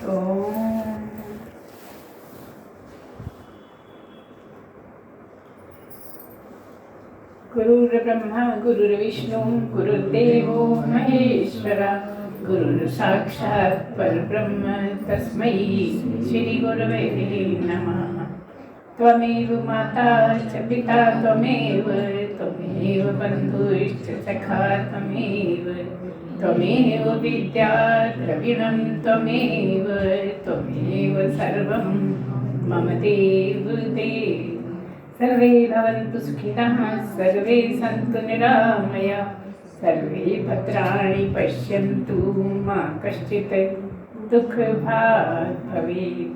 ओम। गुरुर्ब्रह्मा गुरुर्विष्णु गुरुर्देवो महेश्वरा, गुरुर् साक्षात् परब्रह्म तस्मै श्री गुरवे नमः। त्वमेव माता च पिता त्वमेव, त्वमेव बन्धुश्च सखा त्वमेव, त्वमेव विद्या द्रविणं त्वमेव, त्वमेव सर्वं मम देव देव। सर्वे भवन्तु सुखिनः, सर्वे सन्तु निरामया, सर्वे भद्राणि पश्यन्तु मा कश्चित् दुःखभाग् भवेत्।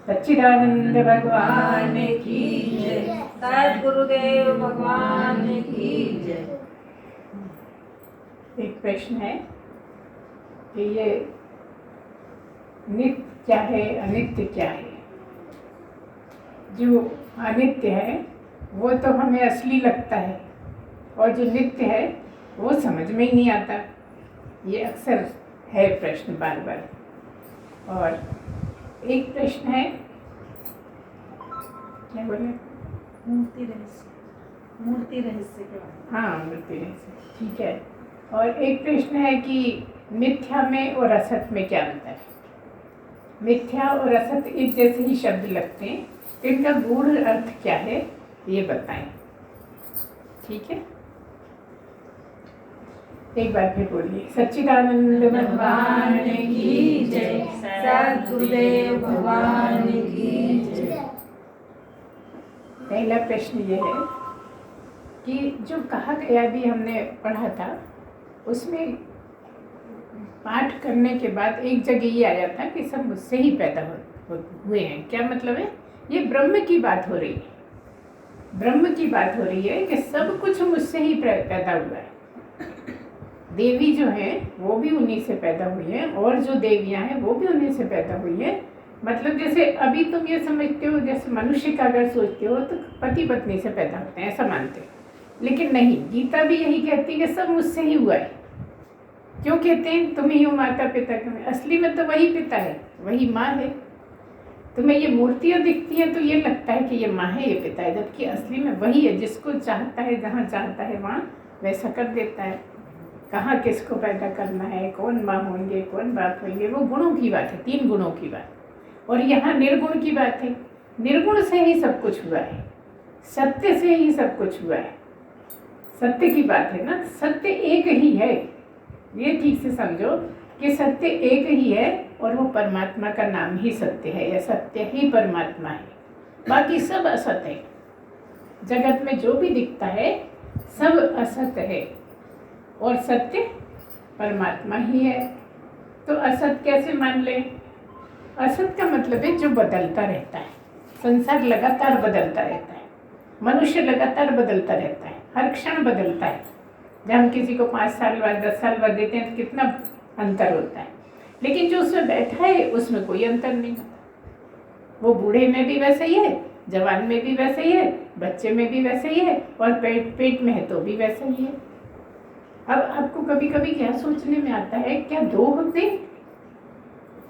सच्चिदानंद भगवान की जय। सद्गुरुदेव भगवान की जय। एक प्रश्न है कि ये नित्य क्या है, अनित्य क्या है। जो अनित्य है वो तो हमें असली लगता है, और जो नित्य है वो समझ में ही नहीं आता। ये अक्सर है प्रश्न बार बार। और एक प्रश्न है, क्या बोले, मूर्ति रहस्य, मूर्ति रहस्य के बारे हाँ मूर्ति रहस्य, ठीक है। और एक प्रश्न है कि मिथ्या में और असत में क्या अंतर है। मिथ्या और असत एक जैसे ही शब्द लगते हैं, इनका गूढ़ अर्थ क्या है ये बताएं, ठीक है। एक बार फिर बोलिए, सच्चिदानंद भगवान की जय। सद्गुरुदेव भगवान की जय। पहला प्रश्न ये है कि जो कहा गया भी हमने पढ़ा था, उसमें पाठ करने के बाद एक जगह ये आया था कि सब मुझसे ही पैदा हुए हैं। क्या मतलब है? ये ब्रह्म की बात हो रही है, ब्रह्म की बात हो रही है कि सब कुछ मुझसे ही पैदा हुआ है। देवी जो है वो भी उन्हीं से पैदा हुई है, और जो देवियां हैं वो भी उन्हीं से पैदा हुई है। मतलब जैसे अभी तुम ये समझते हो, जैसे मनुष्य का अगर सोचते हो तो पति पत्नी से पैदा होते हैं, ऐसा मानते हो। लेकिन नहीं, गीता भी यही कहती है कि सब मुझसे ही हुआ है। क्यों कहते हैं तुम ही हो माता पिता के? असली में तो वही पिता है, वही माँ है। तुम्हें ये मूर्तियाँ दिखती हैं तो ये लगता है कि ये माँ है, ये पिता है, जबकि असली में वही है। जिसको चाहता है, जहाँ चाहता है वहाँ वैसा कर देता है। कहाँ किसको पैदा करना है, कौन माँ होंगे, कौन बाप होंगे, वो गुणों की बात है, 3 गुणों की बात। और यहाँ निर्गुण की बात है। निर्गुण से ही सब कुछ हुआ है, सत्य से ही सब कुछ हुआ है। सत्य की बात है ना, सत्य एक ही है। ये ठीक से समझो कि सत्य एक ही है, और वो परमात्मा का नाम ही सत्य है, या सत्य ही परमात्मा है। बाकी सब असत है। जगत में जो भी दिखता है सब असत है, और सत्य परमात्मा ही है। तो असत कैसे मान ले? असत का मतलब है जो बदलता रहता है। संसार लगातार बदलता रहता है, मनुष्य लगातार बदलता रहता है, हर क्षण बदलता है। जब हम किसी को 5 साल बाद 10 साल बाद देते हैं तो कितना अंतर होता है। लेकिन जो उसमें बैठा है उसमें कोई अंतर नहीं होता। वो बूढ़े में भी वैसे ही है, जवान में भी वैसे ही है, बच्चे में भी वैसे ही है, और पेट में है तो भी वैसे ही है। अब आपको कभी कभी क्या सोचने में आता है, क्या 2 होते?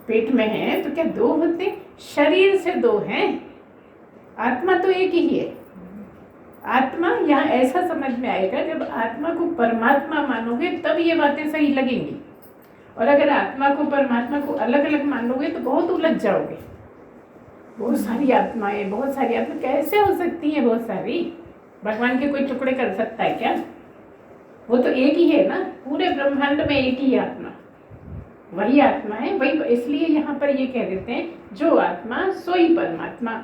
पेट में है तो क्या 2 होते? शरीर से 2 हैं, आत्मा तो एक ही है। आत्मा यहाँ ऐसा समझ में आएगा, जब आत्मा को परमात्मा मानोगे तब ये बातें सही लगेंगी। और अगर आत्मा को परमात्मा को अलग अलग मानोगे तो बहुत उलझ जाओगे। बहुत सारी आत्माएं, बहुत सारी आत्मा कैसे हो सकती हैं? बहुत सारी। भगवान के कोई टुकड़े कर सकता है क्या? वो तो एक ही है ना, पूरे ब्रह्मांड में एक ही आत्मा, वही आत्मा है, वही। इसलिए यहाँ पर ये कह देते हैं जो आत्मा सोई परमात्मा।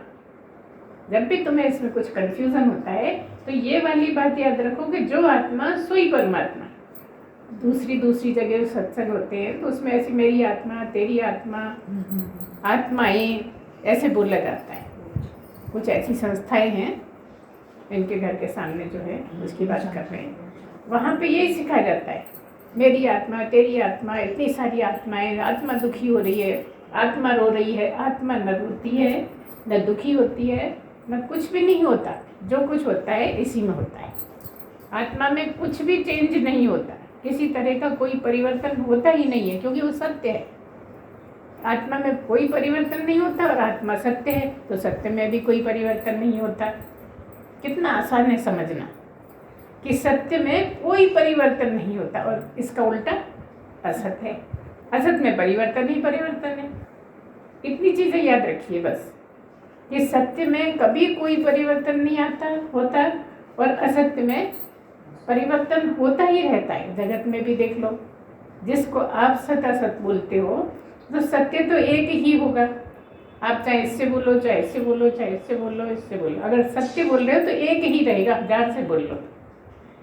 जब भी तुम्हें इसमें कुछ कंफ्यूजन होता है तो ये वाली बात याद रखो कि जो आत्मा सोई परमात्मा। दूसरी जगह सत्संग होते हैं तो उसमें ऐसी मेरी आत्मा, तेरी आत्मा, आत्माएं ऐसे बोला जाता है। कुछ ऐसी संस्थाएं हैं, इनके घर के सामने जो है उसकी बात कर रहे हैं, वहाँ पे यही सिखाया जाता है, मेरी आत्मा, तेरी आत्मा, इतनी सारी आत्माएं। आत्मा दुखी हो रही है, आत्मा रो रही है, आत्मा न रोती है न दुखी होती है, न कुछ भी नहीं होता। जो कुछ होता है इसी में होता है। आत्मा में कुछ भी चेंज नहीं होता, किसी तरह का कोई परिवर्तन होता ही नहीं है, क्योंकि वो सत्य है। आत्मा में कोई परिवर्तन नहीं होता और आत्मा सत्य है तो सत्य में भी कोई परिवर्तन नहीं होता। कितना आसान है समझना कि सत्य में कोई परिवर्तन नहीं होता और इसका उल्टा असत है, असत में परिवर्तन ही परिवर्तन है। इतनी चीज़ें याद रखिए बस कि सत्य में कभी कोई परिवर्तन नहीं आता होता और असत्य में परिवर्तन होता ही रहता है। जगत में भी देख लो, जिसको आप सत असत बोलते हो तो सत्य तो एक ही होगा। आप चाहे इससे बोलो, चाहे इससे बोलो, चाहे इससे बोलो, इससे बोलो, अगर सत्य बोल रहे हो तो एक ही रहेगा, 1000 से बोल लो।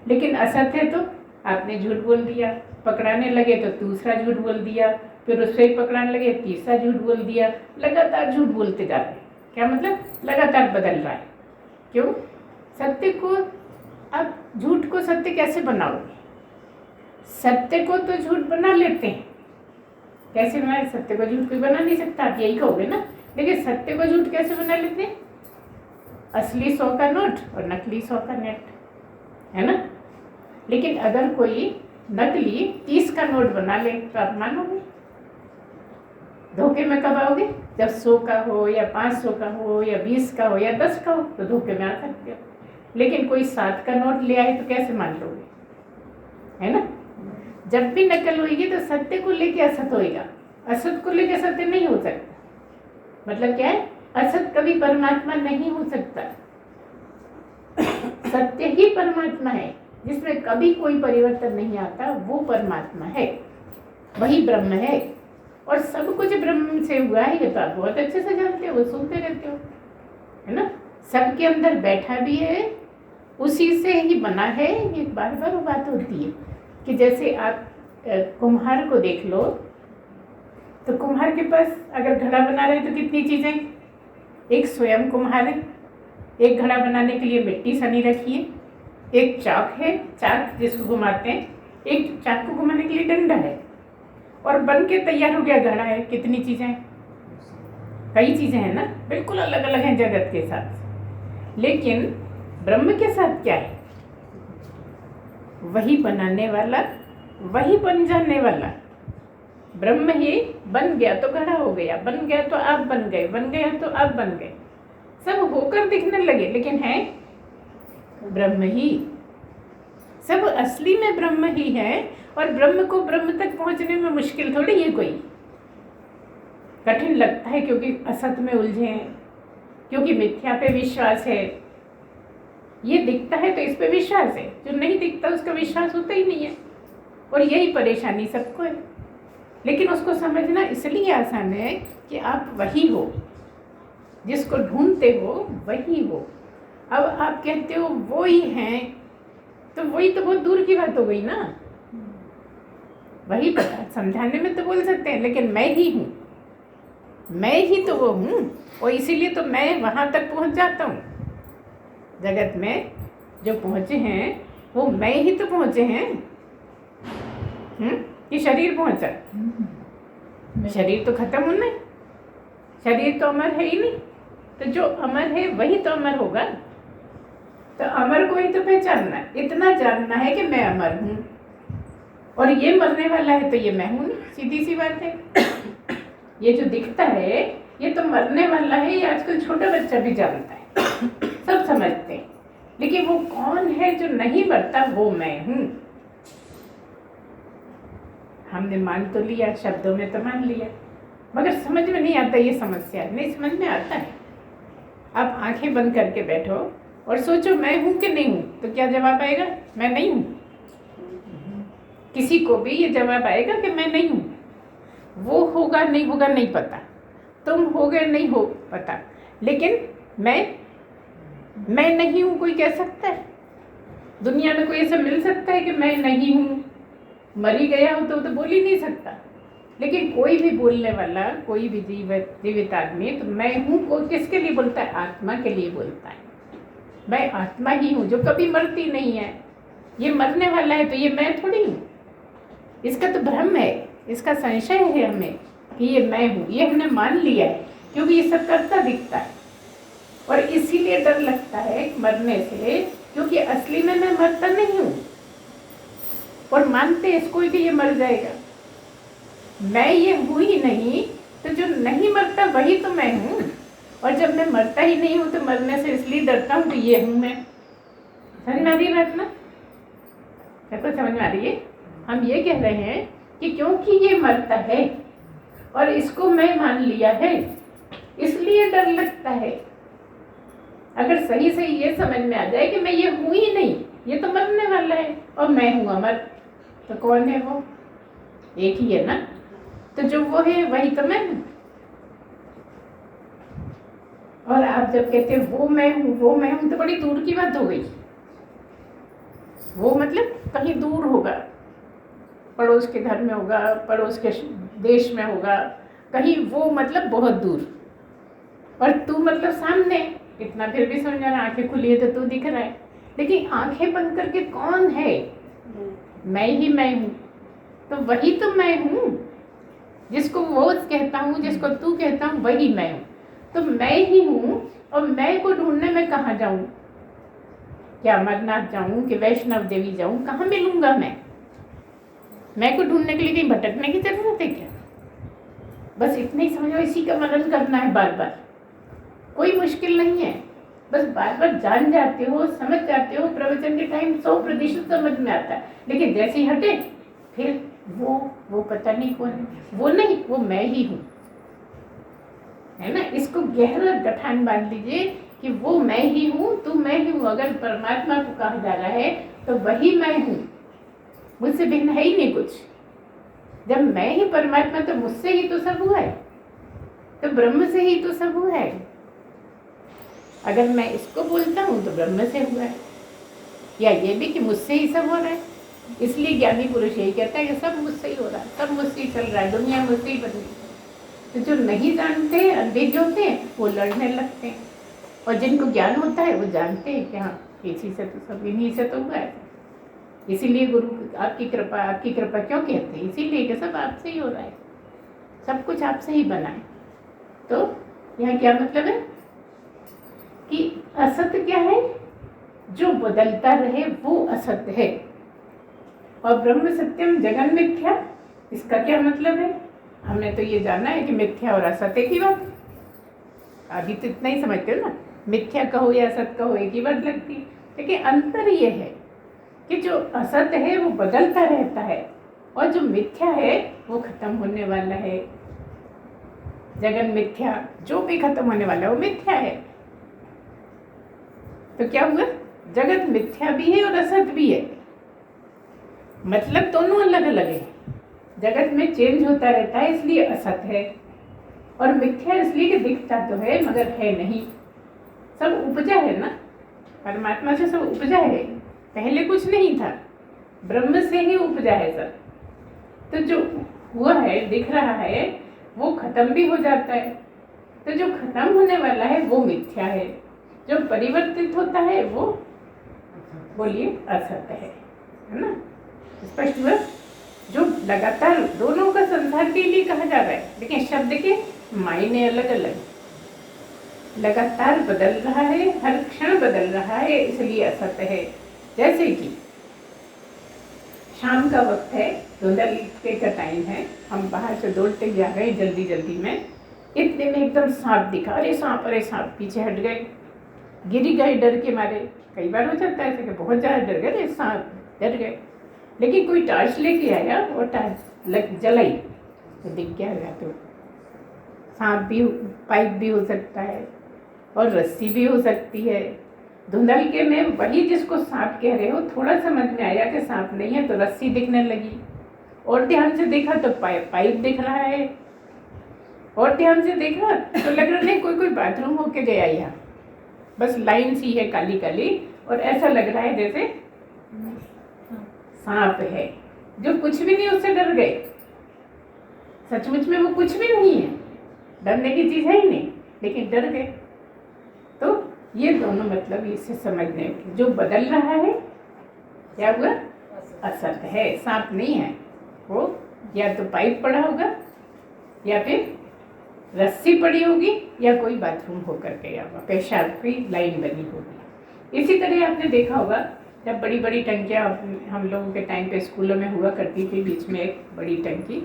लेकिन असत्य है तो आपने झूठ बोल दिया, पकड़ाने लगे तो दूसरा झूठ बोल दिया, फिर उससे पकड़ाने लगे तीसरा झूठ बोल दिया, लगातार झूठ बोलते जा रहे हैं। क्या मतलब? लगातार बदल रहा है। क्यों? सत्य को, अब झूठ को सत्य कैसे बनाओगे? सत्य को तो झूठ बना लेते हैं। कैसे बनाए? सत्य को झूठ कोई बना नहीं सकता, आप यही कहोगे ना। लेकिन सत्य को झूठ कैसे बना लेते हैं? असली 100 का नोट और नकली 100 का नेट, है ना। लेकिन अगर कोई नकली 30 का नोट बना ले तो आप मानोगे? धोखे में कब आओगे? जब 100 का हो या 500 का हो या 20 का हो या 10 का हो तो धोखे में आ सकते हो। लेकिन कोई 7 का नोट ले आए तो कैसे मान लोगे? है ना। जब भी नकल होगी तो सत्य को लेके असत होएगा, असत को लेके सत्य नहीं हो सकता। मतलब क्या है? असत कभी परमात्मा नहीं हो सकता। सत्य ही परमात्मा है, जिसमें कभी कोई परिवर्तन नहीं आता, वो परमात्मा है, वही ब्रह्म है। और सब कुछ ब्रह्म से हुआ है, ये तो आप बहुत अच्छे से जानते हो, वो सुनते रहते हो, है ना। सबके अंदर बैठा भी है, उसी से ही बना है। ये बार बार वो बात होती है कि जैसे आप कुम्हार को देख लो तो कुम्हार के पास अगर घड़ा बना रहे तो कितनी चीज़ें, एक स्वयं कुम्हार है, एक घड़ा बनाने के लिए मिट्टी सनी रखी है, एक चाक है, चाक जिसको घुमाते हैं, एक चाक को घुमाने के लिए डंडा है, और बन के तैयार हो गया घड़ा है। कितनी चीज़ें, कई चीज़ें हैं ना, बिल्कुल अलग अलग हैं जगत के साथ। लेकिन ब्रह्म के साथ क्या है? वही बनाने वाला, वही बन जाने वाला। ब्रह्म ही बन गया तो घड़ा हो गया, बन गया तो आप बन गए, बन गया तो आप बन गए, सब होकर दिखने लगे, लेकिन है ब्रह्म ही। सब असली में ब्रह्म ही है। और ब्रह्म को ब्रह्म तक पहुंचने में मुश्किल थोड़ी है, कोई कठिन लगता है, क्योंकि असत में उलझे हैं, क्योंकि मिथ्या पे विश्वास है। ये दिखता है तो इस पे विश्वास है, जो नहीं दिखता उसका विश्वास होता ही नहीं है। और यही परेशानी सबको है। लेकिन उसको समझना इसलिए आसान है कि आप वही हो, जिसको ढूंढते हो वही हो। अब आप कहते हो वो ही हैं, तो वही तो बहुत दूर की बात हो गई ना। वही पता समझाने में तो बोल सकते हैं, लेकिन मैं ही हूँ, मैं ही तो वो हूँ, और इसीलिए तो मैं वहाँ तक पहुँच जाता हूँ। जगत में जो पहुँचे हैं वो मैं ही तो पहुँचे हैं। कि शरीर पहुँचा? शरीर तो खत्म होना है, शरीर तो अमर है ही नहीं। तो जो अमर है वही तो अमर होगा। तो अमर को ही तो पहचानना है, इतना जानना है कि मैं अमर हूँ, और ये मरने वाला है तो ये मैं हूँ। सीधी सी बात है। ये जो दिखता है ये तो मरने वाला है, ये आजकल छोटा बच्चा भी जानता है, सब समझते हैं। लेकिन वो कौन है जो नहीं मरता? वो मैं हूँ। हमने मान तो लिया, शब्दों में तो मान लिया, मगर समझ में नहीं आता। ये समस्या नहीं समझ में आता है। आप आंखें बंद करके बैठो और सोचो मैं हूँ कि नहीं हूँ, तो क्या जवाब आएगा? मैं नहीं हूँ। किसी को भी ये जवाब आएगा कि मैं नहीं हूँ। वो होगा नहीं होगा नहीं पता, तुम होगे नहीं हो पता, लेकिन मैं नहीं हूँ कोई कह सकता है? दुनिया में कोई ऐसा मिल सकता है कि मैं नहीं हूँ? मर ही गया हो तो बोल ही नहीं सकता। लेकिन कोई भी बोलने वाला, कोई भी जीवित आदमी तो मैं हूँ को किसके लिए बोलता है? आत्मा के लिए बोलता है। मैं आत्मा ही हूँ जो कभी मरती नहीं है। ये मरने वाला है तो ये मैं थोड़ी हूँ। इसका तो भ्रम है, इसका संशय है हमें कि ये मैं हूँ। ये हमने मान लिया है क्योंकि ये सब करता दिखता है, और इसीलिए डर लगता है मरने से, क्योंकि असली में मैं मरता नहीं हूँ। और मानते इसको कि ये मर जाएगा। मैं ये हूँ ही नहीं, तो जो नहीं मरता वही तो मैं हूँ, और जब मैं मरता ही नहीं हूँ तो मरने से इसलिए डरता हूँ कि ये हूँ मैं। समझ में आ रही बात ना? सबको समझ में आ रही है? हम ये कह रहे हैं कि क्योंकि ये मरता है और इसको मैं मान लिया है, इसलिए डर लगता है। अगर सही सही ये समझ में आ जाए कि मैं ये हूँ ही नहीं, ये तो मरने वाला है और मैं हूँ अमर, तो कौन है वो? एक ही है ना। तो जो वो है वही तो मैं हूँ। और आप जब कहते हैं वो मैं हूँ, वो मैं हूँ, तो बड़ी दूर की बात हो गई। वो मतलब कहीं दूर होगा, पड़ोस के घर में होगा, पड़ोस के देश में होगा, कहीं वो मतलब बहुत दूर। और तू मतलब सामने, इतना फिर भी समझ रहा, आंखें खुली है तो तू दिख रहा है, लेकिन आंखें बंद करके कौन है? मैं ही मैं हूँ। तो वही तो मैं हूँ, जिसको वो कहता हूँ, जिसको तू कहता हूँ, वही मैं हूँ। तो मैं ही हूँ, और मैं को ढूंढने में कहाँ जाऊँ? क्या अमरनाथ जाऊँ कि वैष्णव देवी जाऊँ? कहाँ मिलूंगा मैं को ढूंढने के लिए कहीं भटकने की जरूरत है क्या? बस इतना ही समझो, इसी का मनन करना है बार बार, कोई मुश्किल नहीं है। बस बार बार जान जाते हो, समझ जाते हो, प्रवचन के टाइम 100% समझ में आता है, लेकिन जैसे ही हटे फिर वो पता नहीं कौन है, वो नहीं, वो मैं ही हूँ, है ना। इसको गहरा गठान बांध लीजिए कि वो मैं ही हूँ, तू मैं ही हूँ। अगर परमात्मा को कहा जा रहा है तो वही मैं हूँ, मुझसे भिन्न है ही नहीं कुछ। जब मैं ही परमात्मा, तो मुझसे ही तो सब हुआ है, तो ब्रह्म से ही तो सब हुआ है। अगर मैं इसको बोलता हूँ तो ब्रह्म से हुआ है, या ये भी कि मुझसे ही सब हो रहा है। इसलिए ज्ञानी पुरुष यही कहता है कि सब मुझसे ही हो रहा है, सब मुझसे ही चल रहा है, दुनिया मुझसे ही बनी। तो जो नहीं जानते, अंधे जो होते हैं, वो लड़ने लगते हैं, और जिनको ज्ञान होता है वो जानते हैं कि हाँ इसी से तो सब, इन्हीं से तो हुआ है। इसीलिए गुरु आपकी कृपा क्यों कहते हैं? इसीलिए कि सब आपसे ही हो रहा है, सब कुछ आपसे ही बना है। तो यहाँ क्या मतलब है कि असत्य क्या है? जो बदलता रहे वो असत्य है, और ब्रह्म सत्यम जगन मिथ्या, इसका क्या मतलब है? हमने तो ये जाना है कि मिथ्या और असत्य की बात, अभी तो इतना ही समझते हो ना, मिथ्या कहो या असत्य कहो एक ही बात लगती है। लेकिन अंतर ये है कि जो असत्य है वो बदलता रहता है, और जो मिथ्या है वो खत्म होने वाला है। जगन मिथ्या, जो भी खत्म होने वाला है वो मिथ्या है। तो क्या हुआ? जगत मिथ्या भी है और असत भी है, मतलब दोनों अलग अलग है। जगत में चेंज होता रहता है इसलिए असत है, और मिथ्या इसलिए कि दिखता तो है मगर है नहीं। सब उपजा है ना, परमात्मा से सब उपजा है, पहले कुछ नहीं था, ब्रह्म से ही उपजा है सब। तो जो हुआ है, दिख रहा है, वो खत्म भी हो जाता है। तो जो खत्म होने वाला है वो मिथ्या है, जो परिवर्तित होता है वो, बोलिए, असत्य है ना। स्पष्ट हुआ? जो लगातार दोनों का संसार के लिए कहा जा रहा है, लेकिन शब्द के मायने अलग अलग, लगातार बदल रहा है, हर क्षण बदल रहा है, इसलिए असत्य है। जैसे कि शाम का वक्त है, धुंधले का टाइम है, हम बाहर से दौड़ते जा रहे हैं जल्दी जल्दी में, इतने में एकदम सांप दिखा, अरे सांप, पीछे हट गए, गिर गए डर के मारे। कई बार हो जाता है ऐसे कि बहुत ज़्यादा डर गए, अरे सांप, डर गए। लेकिन कोई टॉर्च लेके आया और टॉर्च जलाई तो दिख गया, तो सांप भी, पाइप भी हो सकता है और रस्सी भी हो सकती है। धुंधलके में वही जिसको सांप कह रहे हो, थोड़ा समझ में आया कि सांप नहीं है तो रस्सी दिखने लगी, और ध्यान से देखा तो पाइप दिख रहा है, और ध्यान से देखा तो लग रहा नहीं कोई बाथरूम होके गया यहाँ, बस लाइन सी है काली काली, और ऐसा लग रहा है जैसे सांप है, जो कुछ भी नहीं, उससे डर गए। सचमुच में वो कुछ भी नहीं है, डरने की चीज़ है ही नहीं, लेकिन डर गए। तो ये दोनों मतलब इससे समझने के, जो बदल रहा है क्या हुआ? असत है, सांप नहीं है वो, या तो पाइप पड़ा होगा, या फिर रस्सी पड़ी होगी, या कोई बाथरूम होकर गया होगा, पेशाब की लाइन बनी होगी। इसी तरह आपने देखा होगा जब बड़ी बड़ी टंकियाँ हम लोगों के टाइम पे स्कूलों में हुआ करती थी, बीच में एक बड़ी टंकी,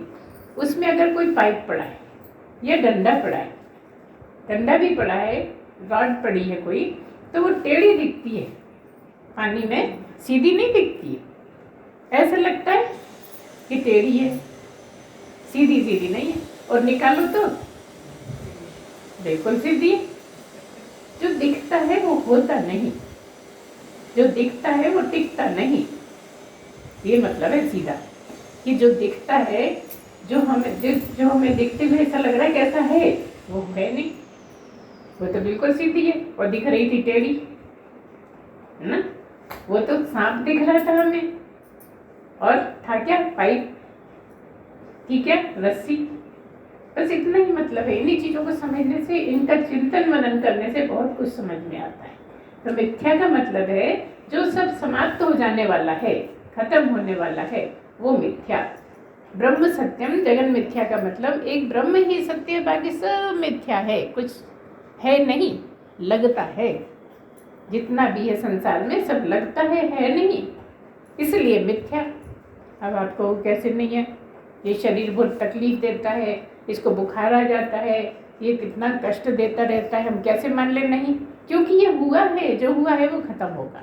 उसमें अगर कोई पाइप पड़ा है या डंडा पड़ा है, डंडा भी पड़ा है, रॉड पड़ी है कोई, तो वो टेढ़ी दिखती है, पानी में सीधी नहीं दिखती है। ऐसा लगता है कि टेढ़ी है, सीधी सीधी नहीं है, और निकालो तो बिल्कुल सीधी है। जो दिखता है वो होता नहीं, जो दिखता है वो टिकता नहीं। ये मतलब है सीधा, कि जो दिखता है, जो हमें दिखते हुए ऐसा लग रहा है कैसा है, वो है नहीं, वो तो बिल्कुल सीधी है और दिख रही थी टेढ़ी, है ना। वो तो सांप दिख रहा था हमें, और था क्या, पाइप थी, क्या रस्सी। बस इतना ही मतलब है। इन्हीं चीजों को समझने से, इनका चिंतन मनन करने से बहुत कुछ समझ में आता है। तो मिथ्या का मतलब है जो सब समाप्त हो जाने वाला है, खत्म होने वाला है, वो मिथ्या। ब्रह्म सत्यम जगन मिथ्या का मतलब एक ब्रह्म ही सत्य है, बाकी सब मिथ्या है, कुछ है नहीं, लगता है। जितना भी है संसार में सब लगता है नहीं, इसलिए मिथ्या। अब आपको कैसे नहीं है, ये शरीर बहुत तकलीफ देता है, इसको बुखार आ जाता है, ये कितना कष्ट देता रहता है, हम कैसे मान ले नहीं, क्योंकि ये हुआ है, जो हुआ है वो खत्म होगा।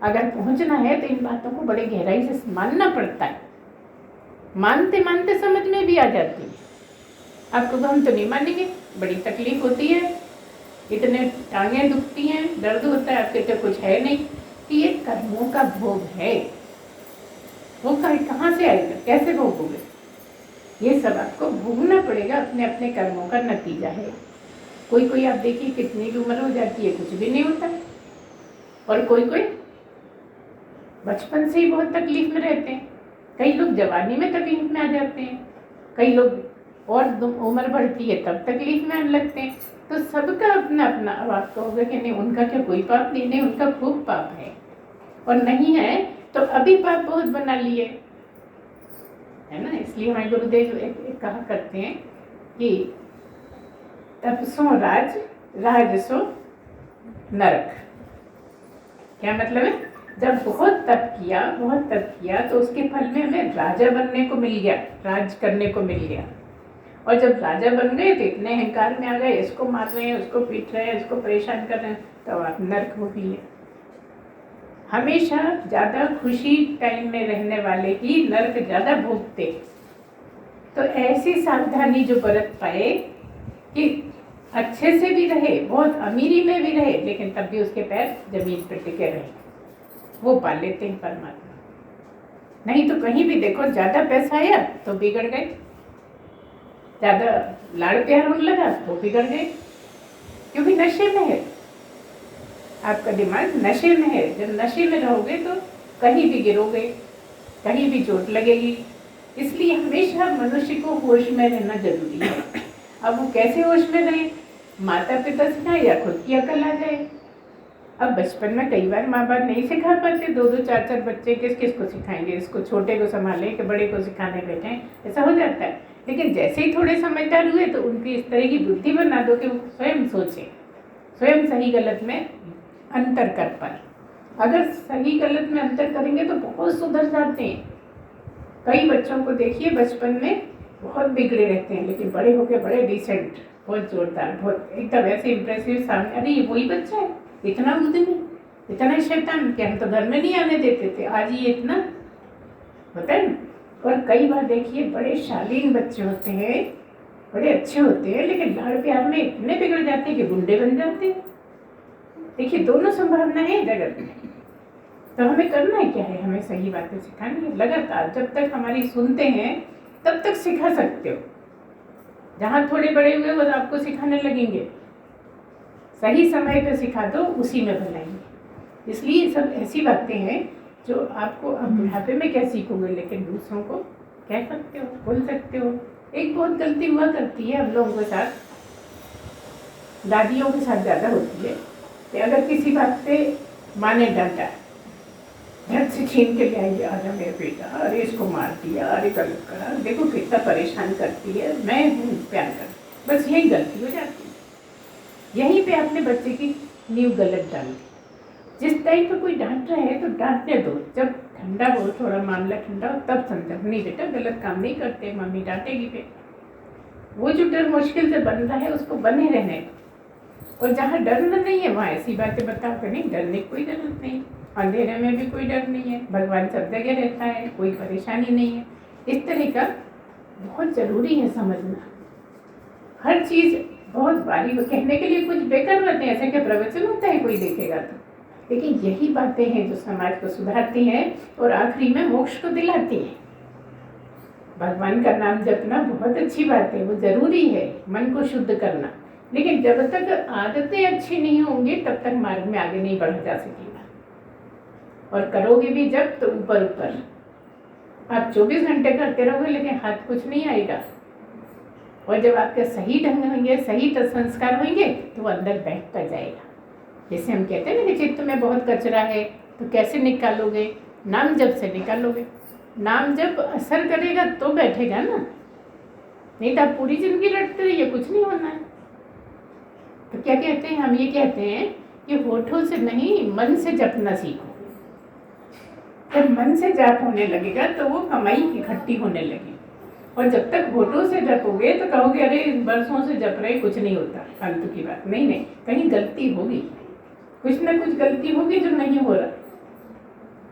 अगर पहुंचना है तो इन बातों को बड़े गहराई से मानना पड़ता है, मानते मानते समझ में भी आ जाती है। आपको हम तो नहीं मानेंगे, बड़ी तकलीफ होती है, इतने टांगें दुखती हैं, दर्द होता है, आपके तो कुछ है नहीं, कि ये कर्मों का भोग है। वो कहाँ से आएगा, कैसे भोगोगे, ये सब आपको भोगना पड़ेगा, अपने अपने कर्मों का नतीजा है। कोई आप देखिए कितनी भी उम्र हो जाती है, कुछ भी नहीं होता, और कोई बचपन से ही बहुत तकलीफ में रहते हैं, कई लोग जवानी में तकलीफ में आ जाते हैं, कई लोग और उम्र बढ़ती है तब तकलीफ में आने लगते हैं। तो सबका अपना अपना। अब आप कहोगे कि नहीं उनका क्या कोई पाप नहीं, उनका खूब पाप है, और नहीं है तो अभी पाप बहुत बना लिए, है ना। इसलिए हमारे गुरुदेव एक कहा करते हैं कि तपसो राज, राजसो नरक। क्या मतलब है, जब बहुत तप किया तो उसके फल में हमें राजा बनने को मिल गया, राज करने को मिल गया। और जब राजा बन गए तो इतने अहंकार में आ गए, इसको मार रहे हैं, उसको पीट रहे हैं, इसको परेशान कर रहे हैं, तो आप नरक भोग लिए। हमेशा ज़्यादा खुशी टाइम में रहने वाले ही नरक ज़्यादा भोगते। तो ऐसी सावधानी जो बरत पाए कि अच्छे से भी रहे, बहुत अमीरी में भी रहे, लेकिन तब भी उसके पैर जमीन पर टिके रहे, वो पा लेते हैं परमात्मा। नहीं तो कहीं भी देखो, ज़्यादा पैसा आया तो बिगड़ गए, ज़्यादा लाड़ प्यार होने लगा तो बिगड़ गए, क्योंकि नशे में है, आपका दिमाग नशे में है। जब नशे में रहोगे तो कहीं भी गिरोगे, कहीं भी चोट लगेगी। इसलिए हमेशा मनुष्य को होश में रहना जरूरी है। अब वो कैसे होश में रहे, माता पिता सिखाए या खुद की अकल आ जाए। अब बचपन में कई बार माँ बाप नहीं सिखा पाते, 2-2 4-4 बच्चे किस को सिखाएंगे, इसको छोटे को संभालें कि बड़े को सिखाने बैठे, ऐसा हो जाता है। लेकिन जैसे ही थोड़े समझदार हुए तो उनकी इस तरह की बुद्धि बना दो कि वो स्वयं सोचें, स्वयं सही गलत में अंतर कर पाए। अगर सही गलत में अंतर करेंगे तो बहुत सुधर जाते हैं। कई बच्चों को देखिए बचपन में बहुत बिगड़े रहते हैं, लेकिन बड़े होकर बड़े डिसेंट, बहुत जोरदार, बहुत एकदम ऐसे इम्प्रेसिव, सामने अरे ये वही बच्चा है, इतना उद्यमी, इतना शैतान, कि हम तो घर में नहीं आने देते थे, आज ये इतना होता है ना। और कई बार देखिए बड़े शालीन बच्चे होते हैं, बड़े अच्छे होते हैं, लेकिन लाड़ प्यार में इतने बिगड़ जाते हैं कि गुंडे बन जाते हैं। देखिए दोनों संभावना है जगत में। तो हमें करना क्या है, हमें सही बातें सिखानी है लगातार। जब तक हमारी सुनते हैं तब तक सिखा सकते हो, जहाँ थोड़े बड़े हुए वो आपको सिखाने लगेंगे, सही समय पे सिखा दो, उसी में भलाएंगे। इसलिए सब ऐसी बातें हैं जो आपको अब बुढ़ापे में क्या सीखोगे, लेकिन दूसरों को कह सकते हो, बोल सकते हो। एक बहुत गलती हुआ करती है हम लोगों के साथ, दादियों के साथ ज़्यादा होती है, कि अगर किसी बात पे माँ ने डांटा, झट से छीन के ले आइए, आजा मेरे बेटा, अरे इसको मार दिया, अरे गलत करा, देखो कितना परेशान करती है, मैं हूँ प्यार कर, बस यही गलती हो जाती है। यहीं पे आपने बच्चे की नींव गलत डाल दी। जिस टाइम पे कोई डांट रहा है तो डांटने दो, जब ठंडा हो, थोड़ा मामला ठंडा हो, तब समझो, नहीं बेटा गलत काम नहीं करते, मम्मी डांटेगी पे, वो जो डर मुश्किल से बन रहा है उसको बने रहने दो। और जहाँ डरना नहीं है वहाँ ऐसी बातें बताओ कि नहीं, डरने की कोई जरूरत नहीं, अंधेरे में भी कोई डर नहीं है, भगवान सब जगह रहता है, कोई परेशानी नहीं है। इस तरह का बहुत ज़रूरी है समझना। हर चीज़ बहुत बारीक कहने के लिए कुछ बेकार बातें ऐसे क्या प्रवचन होता है कोई देखेगा तो, लेकिन यही बातें हैं जो समाज को सुधारती हैं और आखिरी में मोक्ष को दिलाती हैं। भगवान का नाम जपना बहुत अच्छी बात है, वो जरूरी है मन को शुद्ध करना, लेकिन जब तक आदतें अच्छी नहीं होंगी तब तक मार्ग में आगे नहीं बढ़ा जा सकेगा। और करोगे भी जब तो ऊपर ऊपर, आप 24 घंटे करते रहोगे लेकिन हाथ कुछ नहीं आएगा। और जब आपके सही ढंग होंगे, सही संस्कार होंगे तो वो अंदर बैठता जाएगा। जैसे हम कहते हैं ना कि चित्त में बहुत कचरा है तो कैसे निकालोगे, नाम जप से निकालोगे। नाम जप असर करेगा तो बैठेगा ना, नहीं तो आप पूरी जिंदगी रटते रहिए, कुछ नहीं होना है। तो क्या कहते हैं हम, ये कहते हैं कि होठों से नहीं मन से जपना सीखो। जब मन से जाप होने लगेगा तो वो कमाई इकट्ठी होने लगी। और जब तक होठों से जपोगे तो कहोगे अरे बरसों से जप रहे कुछ नहीं होता, फालतू की बात। नहीं नहीं, कहीं गलती होगी, कुछ ना कुछ गलती होगी जो नहीं हो रहा।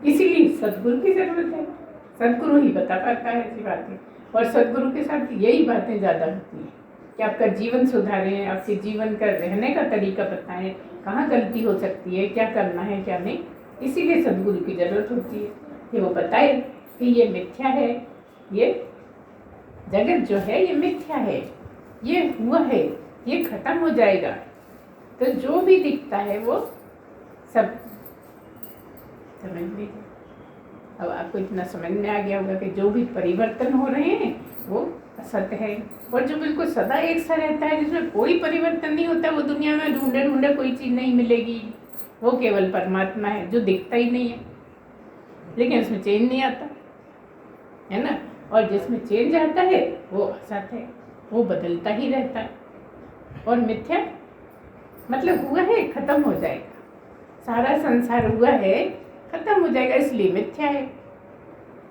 इसीलिए सदगुरु की जरूरत है, सदगुरु ही बता पाता है ऐसी बातें। और सदगुरु के साथ यही बातें ज़्यादा होती हैं कि आपका जीवन सुधारें, आपके जीवन का रहने का तरीका बताएं, कहाँ गलती हो सकती है, क्या करना है क्या नहीं। इसीलिए सदगुरु की ज़रूरत होती है कि वो बताए कि ये मिथ्या है, ये जगत जो है ये मिथ्या है, ये हुआ है, ये खत्म हो जाएगा। तो जो भी दिखता है वो सब समझ लीजिए। अब आपको इतना समझ में आ गया होगा कि जो भी परिवर्तन हो रहे हैं वो असत्य है। और जो बिल्कुल सदा एक सा रहता है, जिसमें कोई परिवर्तन नहीं होता, वो दुनिया में ढूंढे ढूंढे कोई चीज़ नहीं मिलेगी। वो केवल परमात्मा है जो दिखता ही नहीं है, लेकिन उसमें चेंज नहीं आता है ना। और जिसमें चेंज आता है वो असत है, वो बदलता ही रहता है। और मिथ्या मतलब हुआ है खत्म हो जाएगा, सारा संसार हुआ है खत्म हो जाएगा, इसलिए मिथ्या है।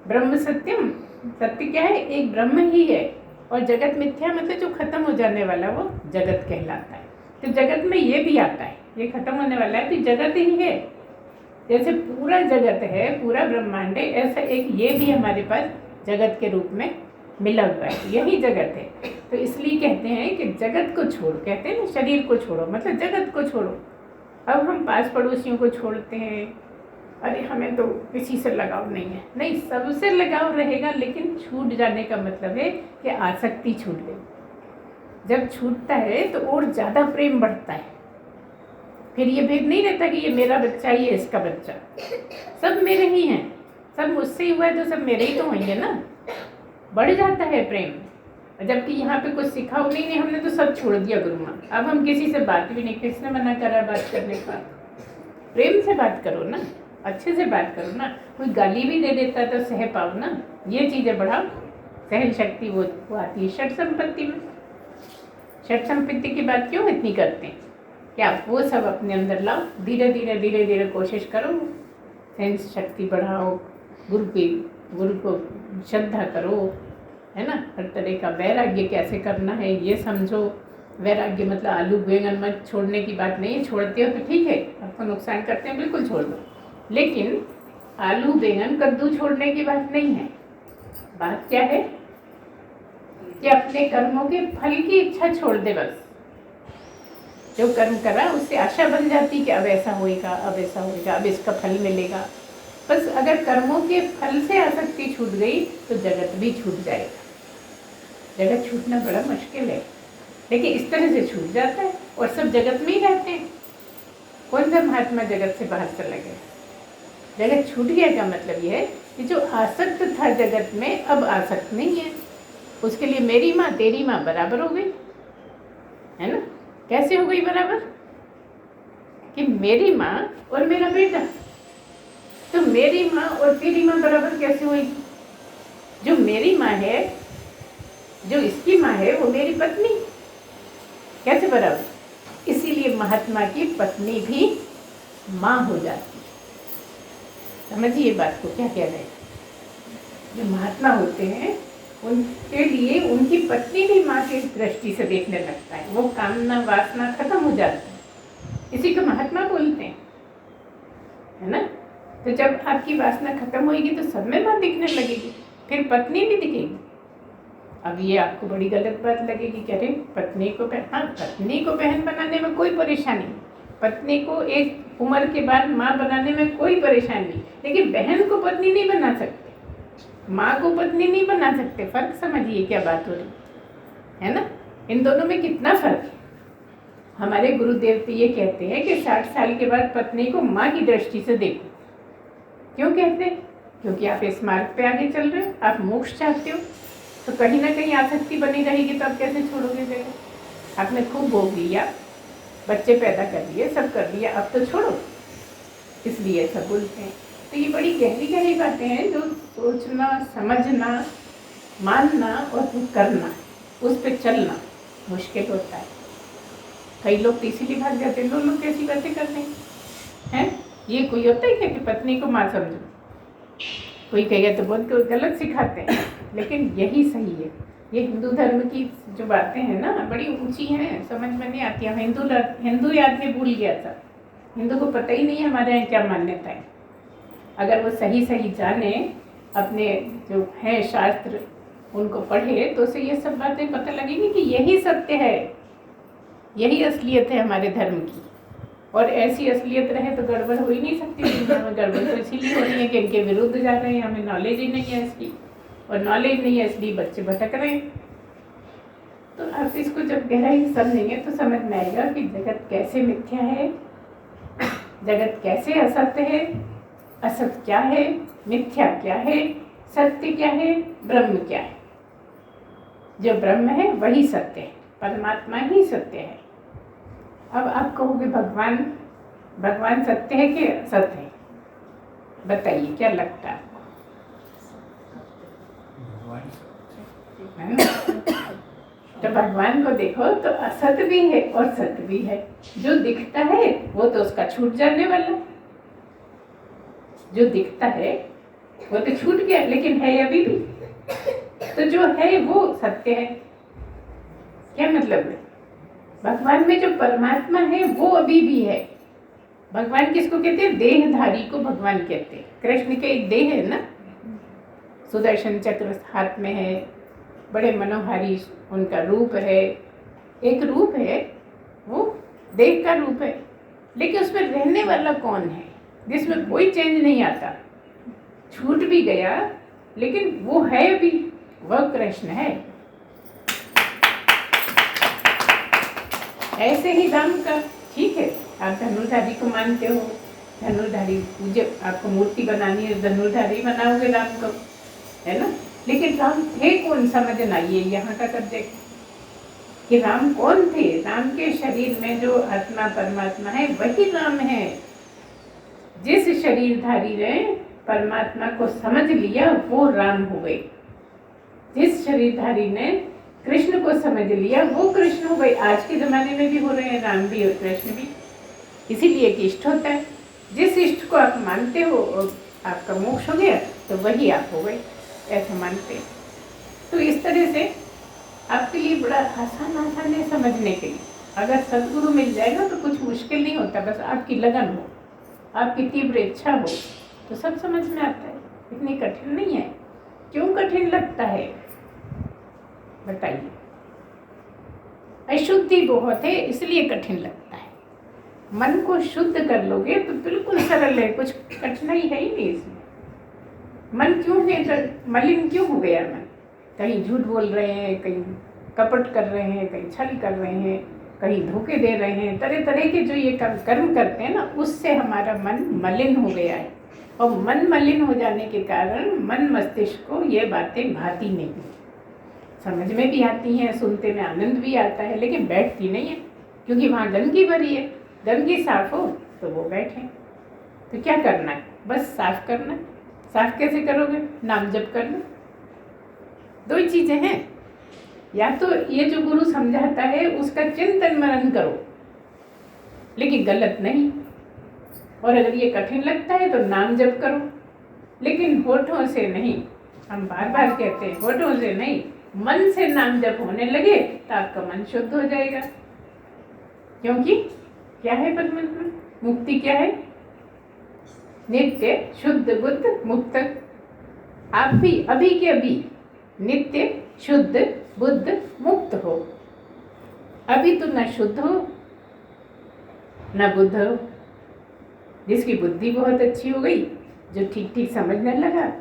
ब्रह्म सत्यम, सत्य क्या है, एक ब्रह्म ही है। और जगत मिथ्या मतलब जो खत्म हो जाने वाला वो जगत कहलाता है। तो जगत में ये भी आता है, ये खत्म होने वाला है तो जगत ही है। जैसे पूरा जगत है, पूरा ब्रह्मांड है, ऐसा एक ये भी हमारे पास जगत के रूप में मिला हुआ है, यही जगत है। तो इसलिए कहते हैं कि जगत को छोड़ो, कहते हैं ना शरीर को छोड़ो, मतलब जगत को छोड़ो। अब हम पास पड़ोसियों को छोड़ते हैं, अरे हमें तो किसी से लगाव नहीं है, नहीं सबसे लगाव रहेगा, लेकिन छूट जाने का मतलब है कि आसक्ति छूट गई। जब छूटता है तो और ज़्यादा प्रेम बढ़ता है, फिर ये भेद नहीं रहता कि ये मेरा बच्चा, ये इसका बच्चा, सब मेरे ही हैं, सब मुझसे ही हुआ है तो सब मेरे ही तो होंगे ना। बढ़ जाता है प्रेम। जबकि यहाँ पे कुछ सिखाओ नहीं, हमने तो सब छोड़ दिया गुरु माँ, अब हम किसी से बात भी नहीं, किसने मना करा बात करने का। प्रेम से बात करो ना, अच्छे से बात करो ना। कोई गाली भी दे देता तो सह पाओ ना, ये चीज़ें बढ़ाओ। सहन शक्ति वो आती है षट संपत्ति में। षट संपत्ति की बात क्यों इतनी करते हैं कि आप वो सब अपने अंदर लाओ, धीरे धीरे कोशिश करो, सहन शक्ति बढ़ाओ, गुरु को श्रद्धा करो, है ना। हर तरह का वैराग्य कैसे करना है ये समझो। वैराग्य मतलब आलू बैंगन मत छोड़ने की बात नहीं है, छोड़ते हो तो ठीक है, आपको नुकसान करते हैं बिल्कुल छोड़ दो, लेकिन आलू बैंगन कद्दू छोड़ने की बात नहीं है। बात क्या है कि अपने कर्मों के फल की इच्छा छोड़ दे। बस जो कर्म करा उससे आशा बन जाती कि अब ऐसा होएगा, अब ऐसा होएगा, अब इसका फल मिलेगा। बस अगर कर्मों के फल से आसक्ति छूट गई तो जगत भी छूट जाएगा। जगत छूटना बड़ा मुश्किल है, लेकिन इस तरह से छूट जाता है और सब जगत में ही रहते हैं। कौन सा महात्मा जगत से बाहर चला गया? जगत छूट गया का मतलब ये है कि जो आसक्त था जगत में अब आसक्त नहीं है। उसके लिए मेरी माँ तेरी माँ बराबर हो गई, है ना। कैसे हो गई बराबर? कि मेरी माँ और मेरा बेटा, तो मेरी माँ और तेरी माँ बराबर कैसे हुई? जो मेरी माँ है, जो इसकी माँ है, वो मेरी पत्नी, कैसे बराबर? इसीलिए महात्मा की पत्नी भी माँ हो जाती है। समझिए बात को क्या कह रहे हैं। जो महात्मा होते हैं उनके लिए उनकी पत्नी भी माँ की दृष्टि से देखने लगता है, वो कामना वासना खत्म हो जाती है। इसी को महात्मा बोलते हैं, है ना। तो जब आपकी वासना खत्म होगी तो सब में माँ दिखने लगेगी, फिर पत्नी भी दिखेगी। अब ये आपको बड़ी गलत बात लगेगी कि अरे पत्नी को पत्नी को बहन बनाने में कोई परेशानी नहीं, पत्नी को एक उम्र के बाद माँ बनाने में कोई परेशानी नहीं, लेकिन बहन को पत्नी नहीं बना सकते, माँ को पत्नी नहीं बना सकते। फर्क समझिए क्या बात हो रही है ना। इन दोनों में कितना फर्क है। हमारे गुरुदेव तो ये कहते हैं कि 60 साल के बाद पत्नी को माँ की दृष्टि से देखो। क्यों कहते हैं? क्योंकि आप इस मार्ग पे आगे चल रहे हो, आप मोक्ष चाहते हो, तो कहीं ना कहीं आसक्ति बनी रहेगी, तो आप कैसे छोड़ोगे जगह। आपने खूब भोग लिया, बच्चे पैदा कर लिए, सब कर लिया, अब तो छोड़ो, इसलिए ऐसा बोलते हैं। तो ये बड़ी गहरी गहरी बातें हैं जो सोचना, समझना, मानना और करना, उस पर चलना मुश्किल होता है। कई लोग तो इसीलिए भाग जाते हैं, लोग कैसी बातें करते हैं। ये कोई होता है क्या कि पत्नी को माँ समझो? कोई कहेगा तो बहुत गलत सिखाते हैं, लेकिन यही सही है। ये हिंदू धर्म की जो बातें हैं ना, बड़ी ऊंची हैं, समझ में नहीं आती। हम हिंदू याद में भूल गया था, हिंदू को पता ही नहीं है हमारे यहाँ क्या मान्यता है। अगर वो सही सही जाने, अपने जो है शास्त्र उनको पढ़े, तो उसे ये सब बातें पता लगेंगी कि यही सत्य है, यही असलियत है हमारे धर्म की। और ऐसी असलियत रहे तो गड़बड़ हो ही नहीं सकती दुनिया में। गड़बड़ तो इसीलिए हो रही है कि इनके विरुद्ध जा रहे हैं, हमें नॉलेज ही नहीं है इसकी, और नॉलेज नहीं है इसलिए बच्चे भटक रहे हैं। तो आप इसको जब गहराई से समझेंगे तो समझ में आएगा कि जगत कैसे मिथ्या है, जगत कैसे असत्य है, असत क्या है, मिथ्या क्या है, सत्य क्या है, ब्रह्म क्या है। जो ब्रह्म है वही सत्य है, परमात्मा ही सत्य है। अब आप कहोगे भगवान सत्य है कि असत्य है? बताइए क्या लगता है आपको? तो भगवान को देखो तो असत भी है और सत्य भी है। जो दिखता है वो तो उसका छूट जाने वाला, जो दिखता है वो तो छूट गया, लेकिन है अभी भी। तो जो है वो सत्य है। क्या मतलब है? भगवान में जो परमात्मा है वो अभी भी है। भगवान किसको कहते हैं? देहधारी को भगवान कहते हैं। कृष्ण के एक देह है ना, सुदर्शन चक्र हाथ में है, बड़े मनोहारी उनका रूप है, एक रूप है, वो देह का रूप है। लेकिन उसमें रहने वाला कौन है, जिसमें कोई चेंज नहीं आता? छूट भी गया लेकिन वो है अभी, वह कृष्ण है। ऐसे ही राम का, ठीक है आप धनुर्धारी को मानते हो, धनुर्धारी पूजे, आपको मूर्ति बनानी है धनुर्धारी बनाओगे राम को, है ना। लेकिन राम थे कौन, समझना ये यहाँ का सब्जेक्ट कि राम कौन थे। राम के शरीर में जो आत्मा परमात्मा है वही राम है। जिस शरीरधारी ने परमात्मा को समझ लिया वो राम हो गए, जिस शरीरधारी ने कृष्ण को समझ लिया वो कृष्ण हो गए। आज के ज़माने में भी हो रहे हैं राम भी और कृष्ण भी, इसीलिए कि इष्ट होता है। जिस इष्ट को आप मानते हो और आपका मोक्ष हो गया तो वही आप हो गए, ऐसा मानते हैं। तो इस तरह से आपके लिए बड़ा आसान है समझने के लिए। अगर सद्गुरु मिल जाएगा तो कुछ मुश्किल नहीं होता, बस आपकी लगन हो, आपकी तीव्र इच्छा हो तो सब समझ में आता है। इतनी कठिन नहीं है। क्यों कठिन लगता है बताइए? अशुद्धि बहुत है इसलिए कठिन लगता है। मन को शुद्ध कर लोगे तो बिल्कुल सरल है, कुछ कठिनाई है ही नहीं इसमें। मन क्यों है मलिन, क्यों हो गया मन? कहीं झूठ बोल रहे हैं, कहीं कपट कर रहे हैं, कहीं छल कर रहे हैं, कहीं धोखे दे रहे हैं, तरह तरह के जो ये कर्म करते हैं ना, उससे हमारा मन मलिन हो गया है। और मन मलिन हो जाने के कारण मन मस्तिष्क को ये बातें भाती नहीं, समझ में भी आती हैं, सुनते में आनंद भी आता है, लेकिन बैठती नहीं है क्योंकि वहाँ गंदगी भरी है। गंदगी साफ हो तो वो बैठे। तो क्या करना है? बस साफ करना है। साफ कैसे करोगे? नाम जप करना। दो ही चीज़ें हैं, या तो ये जो गुरु समझाता है उसका चिंतन मनन करो, लेकिन गलत नहीं। और अगर ये कठिन लगता है तो नाम जप करो, लेकिन होठों से नहीं, हम बार बार कहते हैं, होठों से नहीं, मन से नाम जप होने लगे तो आपका मन शुद्ध हो जाएगा। क्योंकि क्या है परमात्मा? मुक्ति क्या है? नित्य शुद्ध बुद्ध मुक्त। आप भी अभी के अभी नित्य शुद्ध बुद्ध मुक्त हो। अभी तो न शुद्ध हो न बुद्ध हो। जिसकी बुद्धि बहुत अच्छी हो गई, जो ठीक ठीक समझने लगा,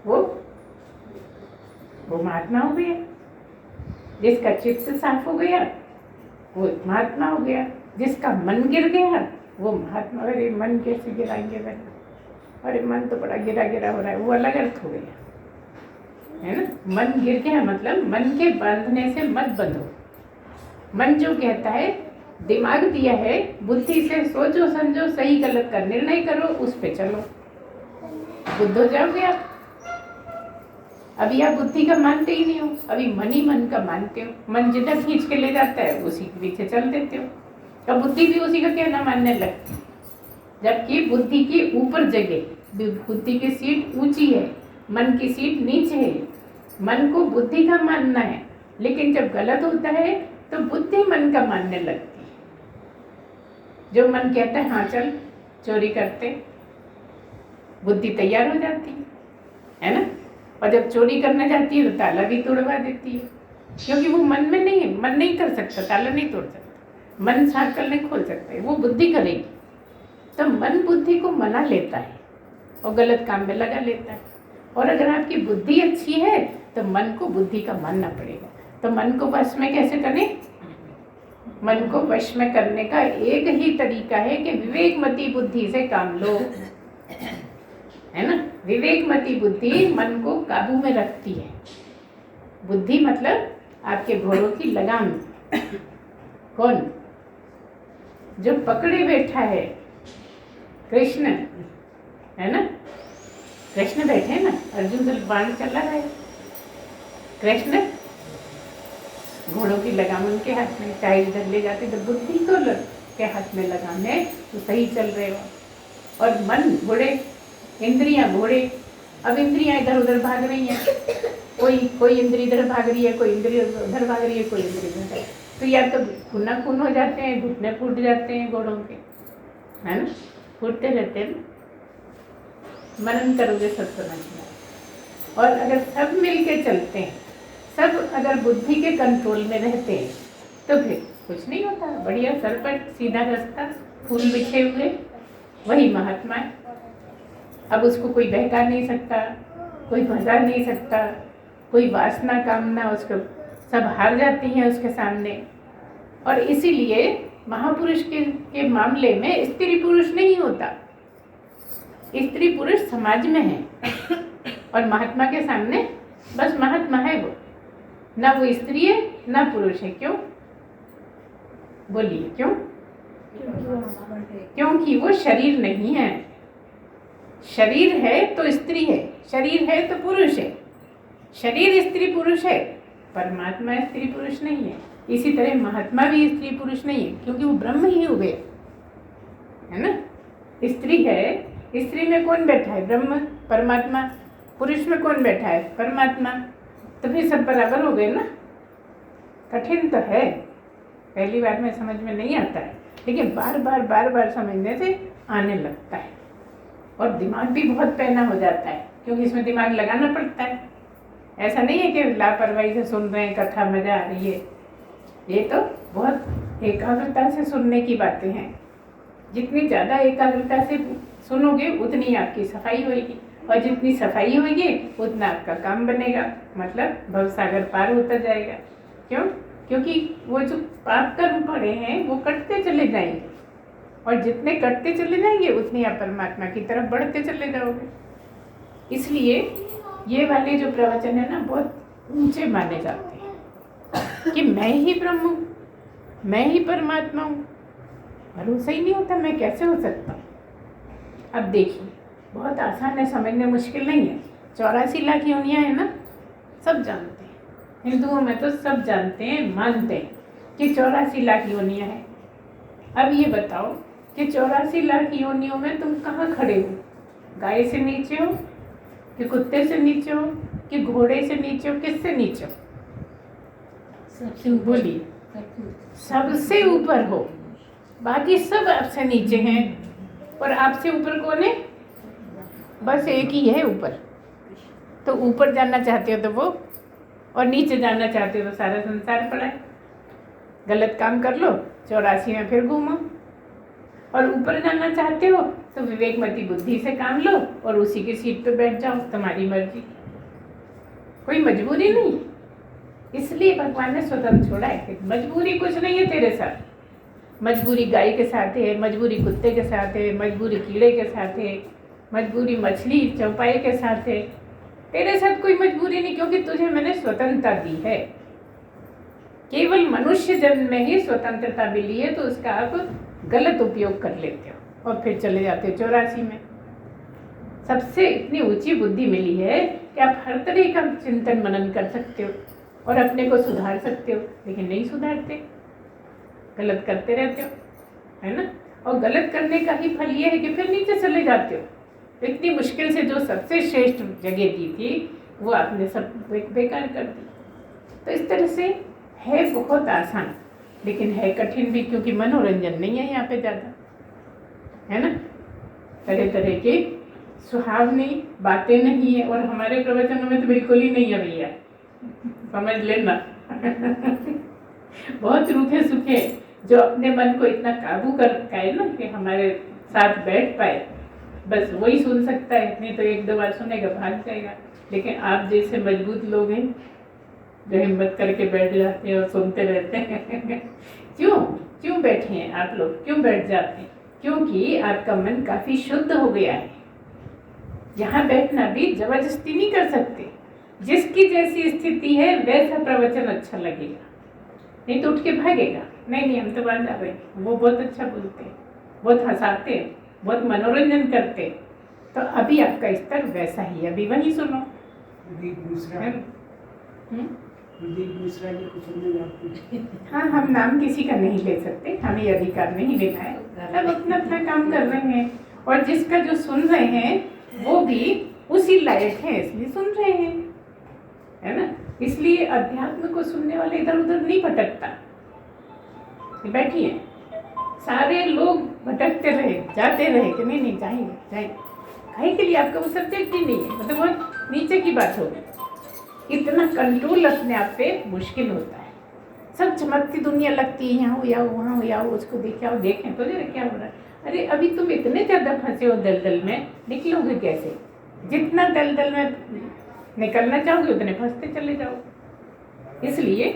वो महात्मा हो गया। जिसका चित्त साफ हो गया वो महात्मा हो गया। जिसका मन गिर गया वो महात्मा। अरे मन कैसे गिराएंगे बहन? अरे मन तो बड़ा गिरा गिरा हो रहा है, वो अलग अर्थ हो गया, है ना। मन गिर गया मतलब मन के बांधने से मत बंधो। मन जो कहता है, दिमाग दिया है, बुद्धि से सोचो समझो, सही गलत का निर्णय करो, उस पे चलो, बुद्ध हो जाओगे आप। अभी आप बुद्धि का मानते ही नहीं हो, अभी मन ही मन का मानते हो। मन जिधर खींच के ले जाता है उसी के पीछे चल देते हो, अब बुद्धि भी उसी का कहना मानने लगती है। जबकि बुद्धि की ऊपर जगह, बुद्धि की सीट ऊंची है, मन की सीट नीचे है। मन को बुद्धि का मानना है, लेकिन जब गलत होता है तो बुद्धि मन का मानने लगती है। जो मन कहता है हाँ चल चोरी करते, बुद्धि तैयार हो जाती है ना। और जब चोरी करने जाती है तो ताला भी तोड़वा देती है, क्योंकि वो मन में नहीं है। मन नहीं कर सकता, ताला नहीं तोड़ सकता, मन साकल नहीं खोल सकता है, वो बुद्धि करेगी। तो मन बुद्धि को मना लेता है और गलत काम में लगा लेता है। और अगर आपकी बुद्धि अच्छी है तो मन को बुद्धि का मानना पड़ेगा। तो मन को वश में कैसे करें? मन को वश में करने का एक ही तरीका है कि विवेकमती बुद्धि से काम लो, है ना। विवेकमती बुद्धि मन को काबू में रखती है। बुद्धि मतलब आपके घोड़ों की लगाम। कौन? जो पकड़े बैठा है, कृष्ण, है ना। कृष्ण बैठे ना, अर्जुन तो बाण चला रहा है, कृष्ण घोड़ों की लगाम उनके हाथ में, चाहे इधर ले जाते तो बुद्धि तो के हाथ में लगाम है, तो सही चल रहे हो। और मन घोड़े, इंद्रियां घोड़े। अब इंद्रियां इधर उधर भाग रही हैं, कोई इंद्री इधर भाग रही है, कोई इंद्री उधर भाग रही है, कोई इंद्री उधर। तो या तो खूना खून हो जाते हैं, घुटने फूट जाते हैं घोड़ों के, है ना, फूटते रहते हैं। मनन करोगे सब समझना। और अगर सब मिलके चलते हैं, सब अगर बुद्धि के कंट्रोल में रहते हैं, तो फिर कुछ नहीं होता। बढ़िया सरपट सीधा रास्ता, फूल बिछे हुए, वही महात्मा है। अब उसको कोई बहका नहीं सकता, कोई भगा नहीं सकता, कोई वासना कामना, उसको सब हार जाती हैं उसके सामने। और इसीलिए महापुरुष के मामले में स्त्री पुरुष नहीं होता। स्त्री पुरुष समाज में है और महात्मा के सामने बस महात्मा है वो, ना वो स्त्री है ना पुरुष है। क्यों? बोलिए क्यों? क्योंकि वो शरीर नहीं है। शरीर है तो स्त्री है, शरीर है तो पुरुष है। शरीर स्त्री पुरुष है, परमात्मा स्त्री पुरुष नहीं है। इसी तरह महात्मा भी स्त्री पुरुष नहीं है, क्योंकि वो ब्रह्म ही हो गया, है ना। स्त्री है, स्त्री में कौन बैठा है? ब्रह्म, परमात्मा। पुरुष में कौन बैठा है? परमात्मा। तो फिर सब बराबर हो गए ना। कठिन तो है, पहली बार में समझ में नहीं आता है, लेकिन बार बार समझने से आने लगता है। और दिमाग भी बहुत पैना हो जाता है, क्योंकि इसमें दिमाग लगाना पड़ता है। ऐसा नहीं है कि लापरवाही से सुन रहे हैं, कथा मजा आ रही है। ये तो बहुत एकाग्रता से सुनने की बातें हैं। जितनी ज़्यादा एकाग्रता से सुनोगे उतनी आपकी सफाई होगी, और जितनी सफाई होगी उतना आपका काम बनेगा, मतलब भवसागर पार होता जाएगा। क्यों? क्योंकि वो जो पाप कर्म पड़े हैं वो कटते चले जाएंगे, और जितने कटते चले जाएंगे उतनी आप परमात्मा की तरफ बढ़ते चले जाओगे। इसलिए ये वाले जो प्रवचन है ना, बहुत ऊंचे माने जाते हैं कि मैं ही ब्रह्म हूँ, मैं ही परमात्मा हूँ। भरोसा ही नहीं होता, मैं कैसे हो सकता हूँ। अब देखिए, बहुत आसान है, समझने मुश्किल नहीं है। 84 लाख योनियाँ है ना, सब जानते हैं। हिंदुओं में तो सब जानते हैं, मानते हैं कि 84 लाख योनियाँ हैं। अब ये बताओ कि 84 लाख योनियों में तुम कहाँ खड़े हो? गाय से नीचे हो कि कुत्ते से नीचे हो कि घोड़े से नीचे हो, किससे नीचे हो? सबसे ऊपर। बोलिए। सबसे ऊपर हो, बाकी सब आपसे नीचे हैं। और आपसे ऊपर कौन है? बस एक ही है ऊपर। तो ऊपर जाना चाहते हो तो वो, और नीचे जाना चाहते हो तो सारा संसार पड़ा है। गलत काम कर लो, 84 में फिर घूमो। और ऊपर जाना चाहते हो तो विवेकमती बुद्धि से काम लो और उसी की सीट पे बैठ जाओ, तुम्हारी मर्जी, कोई मजबूरी नहीं। इसलिए भगवान ने स्वतंत्र छोड़ा है कि मजबूरी कुछ नहीं है तेरे साथ। मजबूरी गाय के साथ है, मजबूरी कुत्ते के साथ है, मजबूरी कीड़े के साथ है, मजबूरी मछली चौपाई के साथ है। तेरे साथ कोई मजबूरी नहीं, क्योंकि तुझे मैंने स्वतंत्रता दी है। केवल मनुष्य जन्म में ही स्वतंत्रता मिली है, तो उसका आप गलत उपयोग कर लेते हो और फिर चले जाते हो 84 में। सबसे इतनी ऊंची बुद्धि मिली है कि आप हर तरह का चिंतन मनन कर सकते हो और अपने को सुधार सकते हो, लेकिन नहीं सुधारते, गलत करते रहते हो, है ना। और गलत करने का ही फल ये है कि फिर नीचे चले जाते हो। इतनी मुश्किल से जो सबसे श्रेष्ठ जगह दी थी वो आपने सब बेकार कर दी। तो इस तरह से है बहुत आसान, लेकिन है कठिन भी, क्योंकि मनोरंजन नहीं है यहाँ पे ज़्यादा, है ना। तरह तरह के सुहावनी बातें नहीं है, और हमारे प्रवचनों में तो बिल्कुल ही नहीं है भैया, समझ लेना। बहुत रूखे सूखे, जो अपने मन को इतना काबू कर पाए ना कि हमारे साथ बैठ पाए, बस वही सुन सकता है, नहीं तो एक दो बार सुनेगा भाग जाएगा। लेकिन आप जैसे मजबूत लोग हैं जो हिम्मत करके बैठ जाते हैं और सुनते रहते हैं। क्यों बैठे हैं आप लोग, क्यों बैठ जाते हैं? क्योंकि आपका मन काफी शुद्ध हो गया है। यहाँ बैठना भी जबरदस्ती नहीं कर सकते, जिसकी जैसी स्थिति है वैसा प्रवचन अच्छा लगेगा, नहीं तो उठ के भागेगा, नहीं हम तो बाहर जा रहे हैं। वो बहुत अच्छा बोलते हैं, बहुत हंसाते हैं, बहुत मनोरंजन करते हैं। तो अभी आपका स्तर वैसा ही, अभी वही सुनो। हाँ, हम नाम किसी का नहीं ले सकते, हमें ये अधिकार नहीं लेना है। सब अपना अपना काम कर रहे हैं, और जिसका जो सुन रहे हैं वो भी उसी लायक है, इसलिए सुन रहे हैं, है ना। इसलिए अध्यात्म को सुनने वाले इधर उधर नहीं भटकता। बैठिए, सारे लोग भटकते रहे, जाते रहे कि नहीं जाएंगे काहे के लिए, आपका वो सब्जेक्ट ही नहीं है, मतलब बहुत नीचे की बात होगी। इतना कंट्रोल अपने आप पे मुश्किल होता है। सब चमकती दुनिया लगती है, यहाँ हो या वहाँ हो या उसको देखें तो जरा क्या हो रहा है। अरे अभी तुम इतने ज़्यादा फंसे हो दलदल में, निकलोगे कैसे? जितना दलदल में निकलना चाहोगे उतने फंसते चले जाओ। इसलिए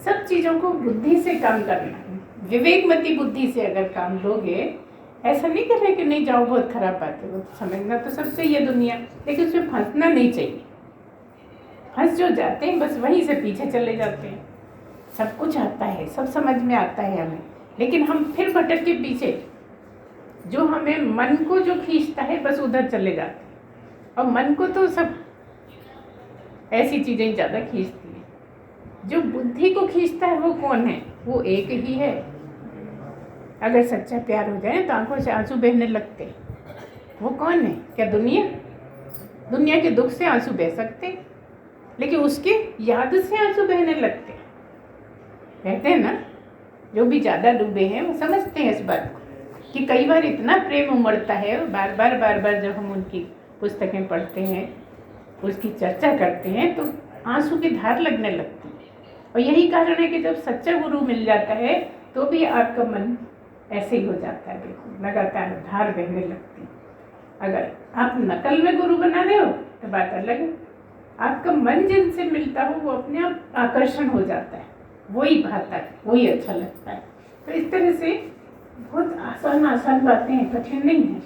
सब चीज़ों को बुद्धि से काम करना है, विवेकमती बुद्धि से अगर काम लोगे। ऐसा नहीं कर रहे कि नहीं जाओ, बहुत खराब बात है, वो समझना तो सब चाहिए दुनिया, लेकिन उसमें फंसना नहीं चाहिए। फंस जो जाते हैं बस वहीं से पीछे चले जाते हैं। सब कुछ आता है, सब समझ में आता है हमें, लेकिन हम फिर भटक के पीछे, जो हमें मन को जो खींचता है बस उधर चले जाते हैं। और मन को तो सब ऐसी चीज़ें ज़्यादा खींचती हैं। जो बुद्धि को खींचता है वो कौन है? वो एक ही है। अगर सच्चा प्यार हो जाए तो आंखों से आंसू बहने लगते। वो कौन है? क्या दुनिया के दुख से आंसू बह सकते, लेकिन उसके याद से आंसू बहने लगते। कहते हैं ना, जो भी ज़्यादा डूबे हैं वो समझते हैं इस बात को कि कई बार इतना प्रेम उमड़ता है, बार बार जब हम उनकी पुस्तकें पढ़ते हैं, उसकी चर्चा करते हैं, तो आंसू की धार लगने लगती है। और यही कारण है कि जब सच्चा गुरु मिल जाता है तो भी आपका मन ऐसे ही हो जाता है, बिल्कुल लगातार धार बहने लगती है। अगर आप नकल में गुरु बना रहे हो तो बात अलग है। आपका मन जिनसे मिलता हो वो अपने आप आकर्षण हो जाता है, वही भाता है, वही अच्छा लगता है। तो इस तरह से बहुत आसान बातें हैं, कठिन नहीं है,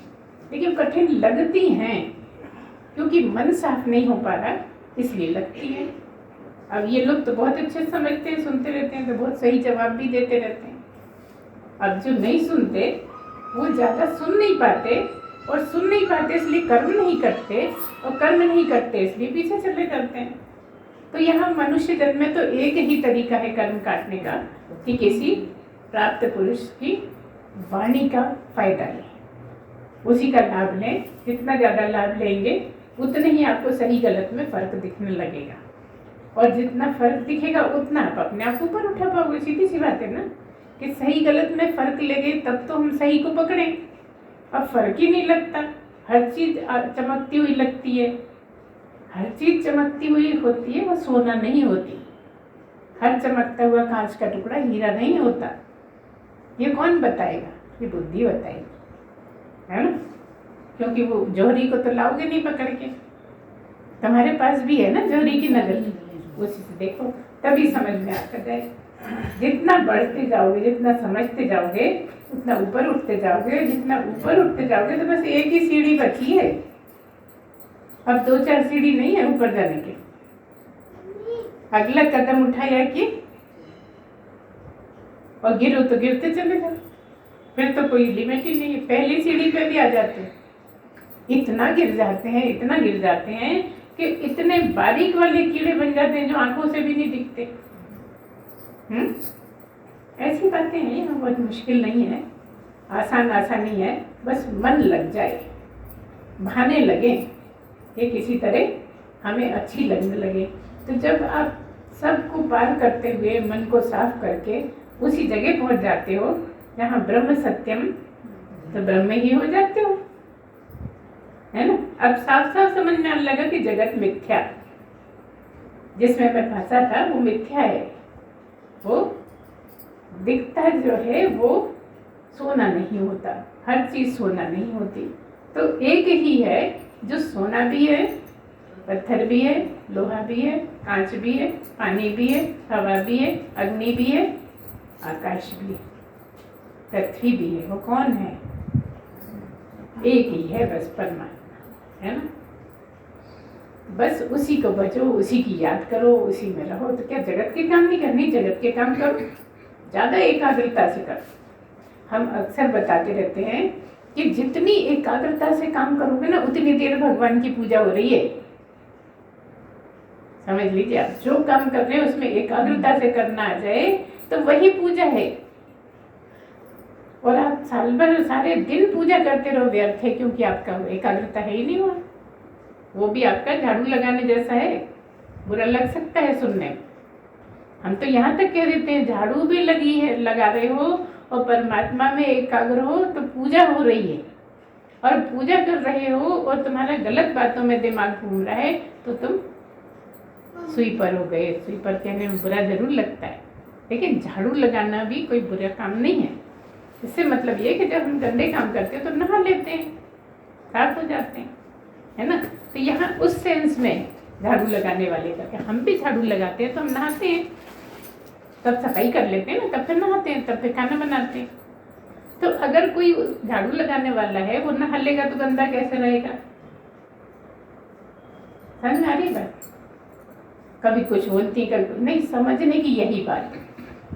लेकिन कठिन लगती हैं क्योंकि मन साफ नहीं हो पा रहा, इसलिए लगती है। अब ये लोग तो बहुत अच्छे समझते हैं, सुनते रहते हैं, तो बहुत सही जवाब भी देते रहते हैं। अब जो नहीं सुनते वो ज़्यादा सुन नहीं पाते, और सुन नहीं पाते इसलिए कर्म नहीं करते, और कर्म नहीं करते इसलिए पीछे चले जाते हैं। तो यहाँ मनुष्य जन्म में तो एक ही तरीका है कर्म काटने का कि किसी प्राप्त पुरुष की वाणी का फायदा लें, उसी का लाभ लें। जितना ज़्यादा लाभ लेंगे उतने ही आपको सही गलत में फ़र्क दिखने लगेगा। और जितना फ़र्क दिखेगा उतना आप अपने आप ऊपर उठा पाओगे। सीधी सी बात है ना कि सही गलत में फ़र्क लगे तब तो हम सही को पकड़ें। अब फ़र्क ही नहीं लगता, हर चीज़ चमकती हुई लगती है। हर चीज़ चमकती हुई होती है, वो सोना नहीं होती। हर चमकता हुआ कांच का टुकड़ा हीरा नहीं होता। ये कौन बताएगा? ये बुद्धि बताएगी, है ना? क्योंकि वो जौहरी को तो लाओगे नहीं पकड़ के। तुम्हारे पास भी है ना जौहरी की नजर, उसी से देखो तभी समझ में आता जाए। जितना बढ़ते जाओगे, जितना समझते जाओगे, उतना ऊपर उठते जाओगे। जितना ऊपर उठते जाओगे तो बस एक ही सीढ़ी बची है, अब 2-4 सीढ़ी नहीं है ऊपर जाने के। अगला कदम उठाया कि और गिरो तो गिरते चले जाओ, फिर तो कोई लिमिट ही नहीं है। पहली सीढ़ी पे भी आ जाते हैं, इतना गिर जाते हैं, इतना गिर जाते हैं कि इतने बारीक वाले कीड़े बन जाते हैं जो आंखों से भी नहीं दिखते। ऐसी बातें हैं, यहाँ बहुत मुश्किल नहीं है, आसान आसानी है। बस मन लग जाए, भाने लगे, ये किसी तरह हमें अच्छी लगने लगे। तो जब आप सबको पार करते हुए मन को साफ करके उसी जगह पहुंच जाते हो जहाँ ब्रह्म सत्यम, तो ब्रह्म ही हो जाते हो, है ना? अब साफ साफ समझ में आने लगा कि जगत मिथ्या, जिसमें मैं फंसा था वो मिथ्या है। वो दिखता जो है वो सोना नहीं होता, हर चीज सोना नहीं होती। तो एक ही है जो सोना भी है, पत्थर भी है, लोहा भी है, कांच भी है, पानी भी है, हवा भी है, अग्नि भी है, आकाश भी है, पृथ्वी भी है। वो कौन है? एक ही है, बस परमात्मा, है ना? बस उसी को बचो, उसी की याद करो, उसी में रहो। तो क्या जगत के काम नहीं करनी? जगत के काम करो, ज़्यादा एकाग्रता से करो। हम अक्सर बताते रहते हैं कि जितनी एकाग्रता से काम करोगे ना, उतनी देर भगवान की पूजा हो रही है। समझ लीजिए, आप जो काम कर रहे हैं उसमें एकाग्रता से करना आ जाए तो वही पूजा है। और आप साल भर सारे दिन पूजा करते रहो, व्यर्थ है, क्योंकि आपका एकाग्रता है ही नहीं हुआ। वो भी आपका झाड़ू लगाने जैसा है, बुरा लग सकता है सुनने में। हम तो यहाँ तक कह देते हैं झाड़ू भी लगी है, लगा रहे हो और परमात्मा में एकाग्र हो तो पूजा हो रही है। और पूजा कर रहे हो और तुम्हारा गलत बातों में दिमाग घूम रहा है तो तुम स्वीपर हो गए। स्वीपर कहने में बुरा जरूर लगता है, लेकिन झाड़ू लगाना भी कोई बुरा काम नहीं है। इससे मतलब ये कि जब हम गंदे काम करते हैं तो नहा लेते हैं, साफ हो जाते हैं, है ना? तो यहाँ उस सेंस में झाड़ू लगाने वाले का, हम भी झाड़ू लगाते हैं तो हम नहाते हैं, तब सफाई कर लेते हैं ना, तब फिर नहाते हैं, तब फिर खाना बनाते हैं। तो अगर कोई झाड़ू लगाने वाला है वो नहा लेगा तो गंदा कैसे रहेगा? समझ में आ रही बात? कभी कुछ बोलती, कभी नहीं। समझने की यही बात है।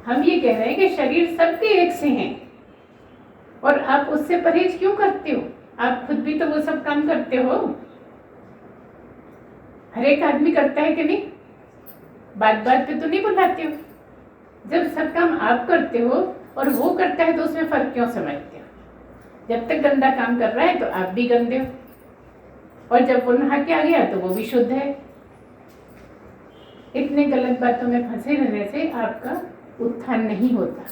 हम ये कह रहे हैं कि शरीर सबके एक से हैं और आप उससे परहेज क्यों करते हो? आप खुद भी तो वो सब काम करते हो, हर एक आदमी करता है कि नहीं? बात बात पे तो नहीं बुलाते हो। जब सब काम आप करते हो और वो करता है तो उसमें फर्क क्यों समझते हो? जब तक गंदा काम कर रहा है तो आप भी गंदे हो, और जब वो नहा के आ गया तो वो भी शुद्ध है। इतने गलत बातों में फंसे रहने से आपका उत्थान नहीं होता।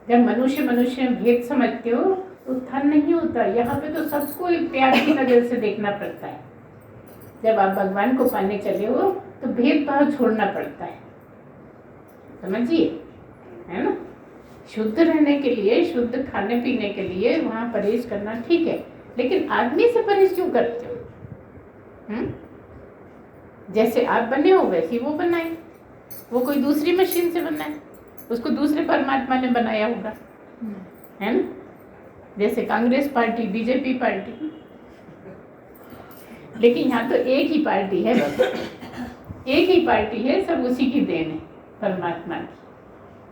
जब मनुष्य मनुष्य में भेद समझते हो तो उत्थान नहीं होता। यहाँ पे तो सबको प्यार की नजर से देखना पड़ता है। जब आप भगवान को पाने चले हो तो भेदभाव छोड़ना पड़ता है, समझिए, है ना? शुद्ध रहने के लिए, शुद्ध खाने पीने के लिए वहाँ परहेज करना ठीक है, लेकिन आदमी से परहेज क्यों करते हो? जैसे आप बने हो वैसे वो बनाए। वो कोई दूसरी मशीन से बनाए, उसको दूसरे परमात्मा ने बनाया होगा, है ना? जैसे कांग्रेस पार्टी, बीजेपी पार्टी, लेकिन यहाँ तो एक ही पार्टी है, बस एक ही पार्टी है, सब उसी की देन है, परमात्मा की।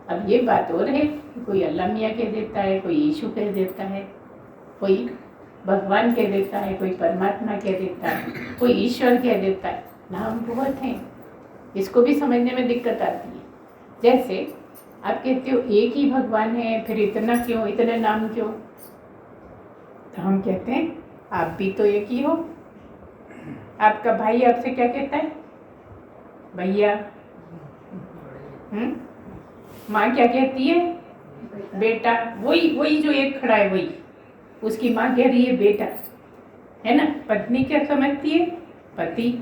अब ये बात और है कि कोई अल्लाह मियाँ कह देता है, कोई यीशु कह देता है, कोई भगवान कह देता है, कोई परमात्मा कह देता है, कोई ईश्वर कह देता है। नाम बहुत हैं, इसको भी समझने में दिक्कत आती है। जैसे आप कहते हो एक ही भगवान है, फिर इतना क्यों, इतने नाम क्यों? तो हम कहते हैं आप भी तो एक ही हो, आपका भाई आपसे क्या कहता है? भैया। माँ क्या कहती है? बेटा। वही जो एक खड़ा है वही, उसकी माँ कह रही है बेटा, है ना। पत्नी क्या समझती है? पति।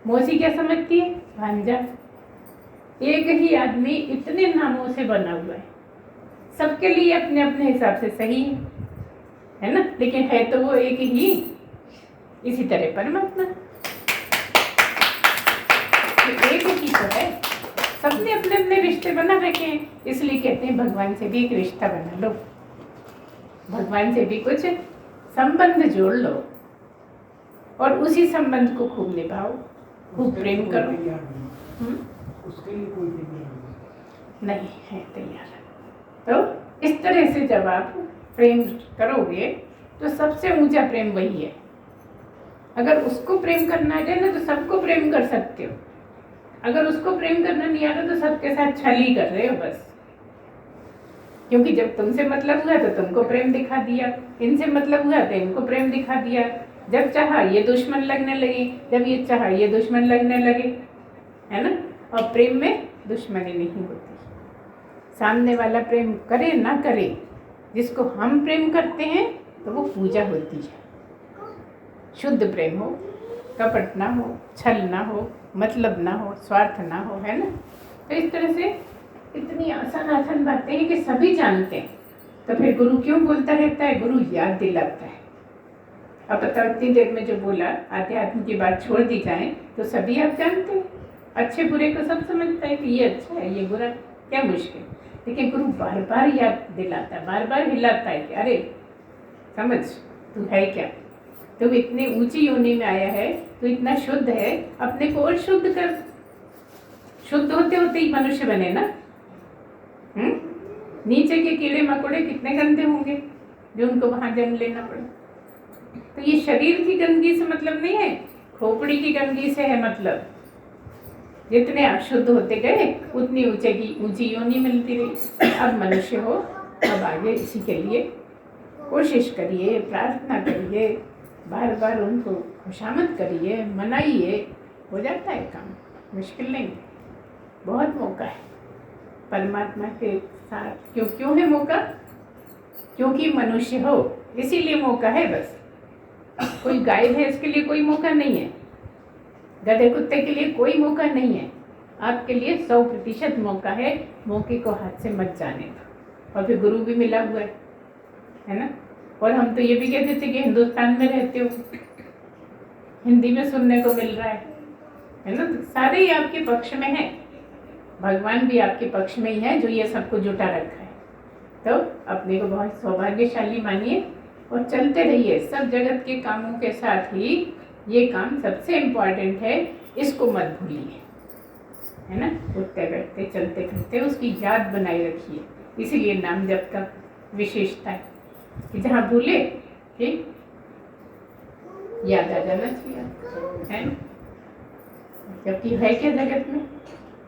मौसी क्या समझती है? भांजा। एक ही आदमी इतने नामों से बना हुआ है, सबके लिए अपने अपने हिसाब से सही है ना, लेकिन है तो वो एक ही। इसी तरह परमात्मा एक ही तो है, सबने अपने अपने रिश्ते बना रखे हैं, इसलिए कहते हैं भगवान से भी एक रिश्ता बना लो, भगवान से भी कुछ संबंध जोड़ लो और उसी संबंध को खूब निभाओ, खूब प्रेम करो। उसके लिए कोई नहीं है तैयार। तो इस तरह से जब आप प्रेम करोगे तो सबसे ऊंचा प्रेम वही है। अगर उसको प्रेम करना आ जाए ना तो सबको प्रेम कर सकते हो, अगर उसको प्रेम करना नहीं आ रहा तो सबके साथ छल ही कर रहे हो बस, क्योंकि जब तुमसे मतलब हुआ तो तुमको प्रेम दिखा दिया, इनसे मतलब हुआ तो इनको प्रेम दिखा दिया, जब चाहा ये दुश्मन लगने लगे, जब ये चाहा ये दुश्मन लगने लगे, है ना। और प्रेम में दुश्मनी नहीं होती, सामने वाला प्रेम करे ना करे, जिसको हम प्रेम करते हैं तो वो पूजा होती है। शुद्ध प्रेम हो, कपट ना हो, छल ना हो, मतलब ना हो, स्वार्थ ना हो, है ना। तो इस तरह से इतनी आसान आसान बातें हैं कि सभी जानते हैं, तो फिर गुरु क्यों बोलता रहता है? गुरु याद दिलाता है। अब बताओ इतनी देर में जो बोला आध्यात्म की बात छोड़ दी जाए तो सभी आप जानते हैं, अच्छे बुरे को सब समझता है कि ये अच्छा है ये बुरा, क्या मुश्किल। लेकिन गुरु बार बार याद दिलाता है, बार बार हिलाता है कि अरे समझ, तू है क्या, तू इतनी ऊंची योनि में आया है, तू इतना शुद्ध है, अपने को और शुद्ध कर। शुद्ध होते होते ही मनुष्य बने ना। नीचे के कीड़े मकोड़े कितने गंदे होंगे जो उनको वहां जन्म लेना पड़े। तो ये शरीर की गंदगी से मतलब नहीं है, खोपड़ी की गंदगी से है मतलब। जितने आप शुद्ध होते गए उतनी ऊंची योनि मिलती रही। अब मनुष्य हो, अब आगे इसी के लिए कोशिश करिए, प्रार्थना करिए, बार बार उनको खुशामद करिए, मनाइए, हो जाता है काम, मुश्किल नहीं। बहुत मौका है परमात्मा के साथ। क्यों है मौका? क्योंकि मनुष्य हो इसीलिए मौका है बस। कोई गाय भैंस के लिए कोई मौका नहीं है, गधे कुत्ते के लिए कोई मौका नहीं है, आपके लिए 100% मौका है। मौके को हाथ से मत जाने दो। और फिर गुरु भी मिला हुआ है ना। और हम तो ये भी कहते थे कि हिंदुस्तान में रहते हो, हिंदी में सुनने को मिल रहा है ना। तो सारे ही आपके पक्ष में है, भगवान भी आपके पक्ष में ही है जो ये सबको जुटा रखा है। तो अपने को बहुत सौभाग्यशाली मानिए और चलते रहिए। सब जगत के कामों के साथ ही ये काम सबसे इम्पोर्टेंट है, इसको मत भूलिए, है ना। उठते बैठते चलते फिरते उसकी याद बनाए रखिए। इसीलिए नाम जप का विशेषता है कि जहाँ भूले ठीक याद आ जाना चाहिए, है ना। जबकि है क्या जगत में,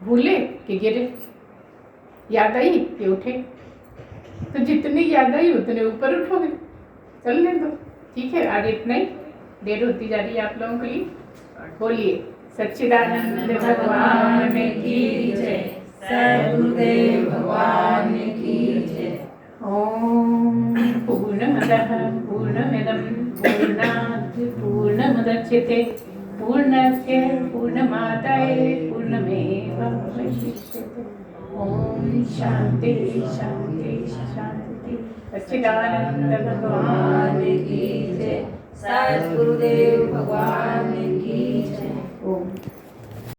भूले कि गिरे, याद आई कि उठे। तो जितनी याद आई उतने ऊपर उठोगे, चलने दो। ठीक है, आज इतना ही, देर होती जा रही है आप लोगों के लिए। बोलिए सच्चिदानंद भगवान की जय, सद्गुरुदेव भगवान की जय। ओम पूर्णमदः पूर्णमिदं पूर्णात् पूर्णमुदच्यते पूर्णस्य पूर्णमादाय पूर्णमेवावशिष्यते। ओम शांति शांति शांति। सच्चिदानंद भगवान भगवान की जय, सद्गुरुदेव भगवान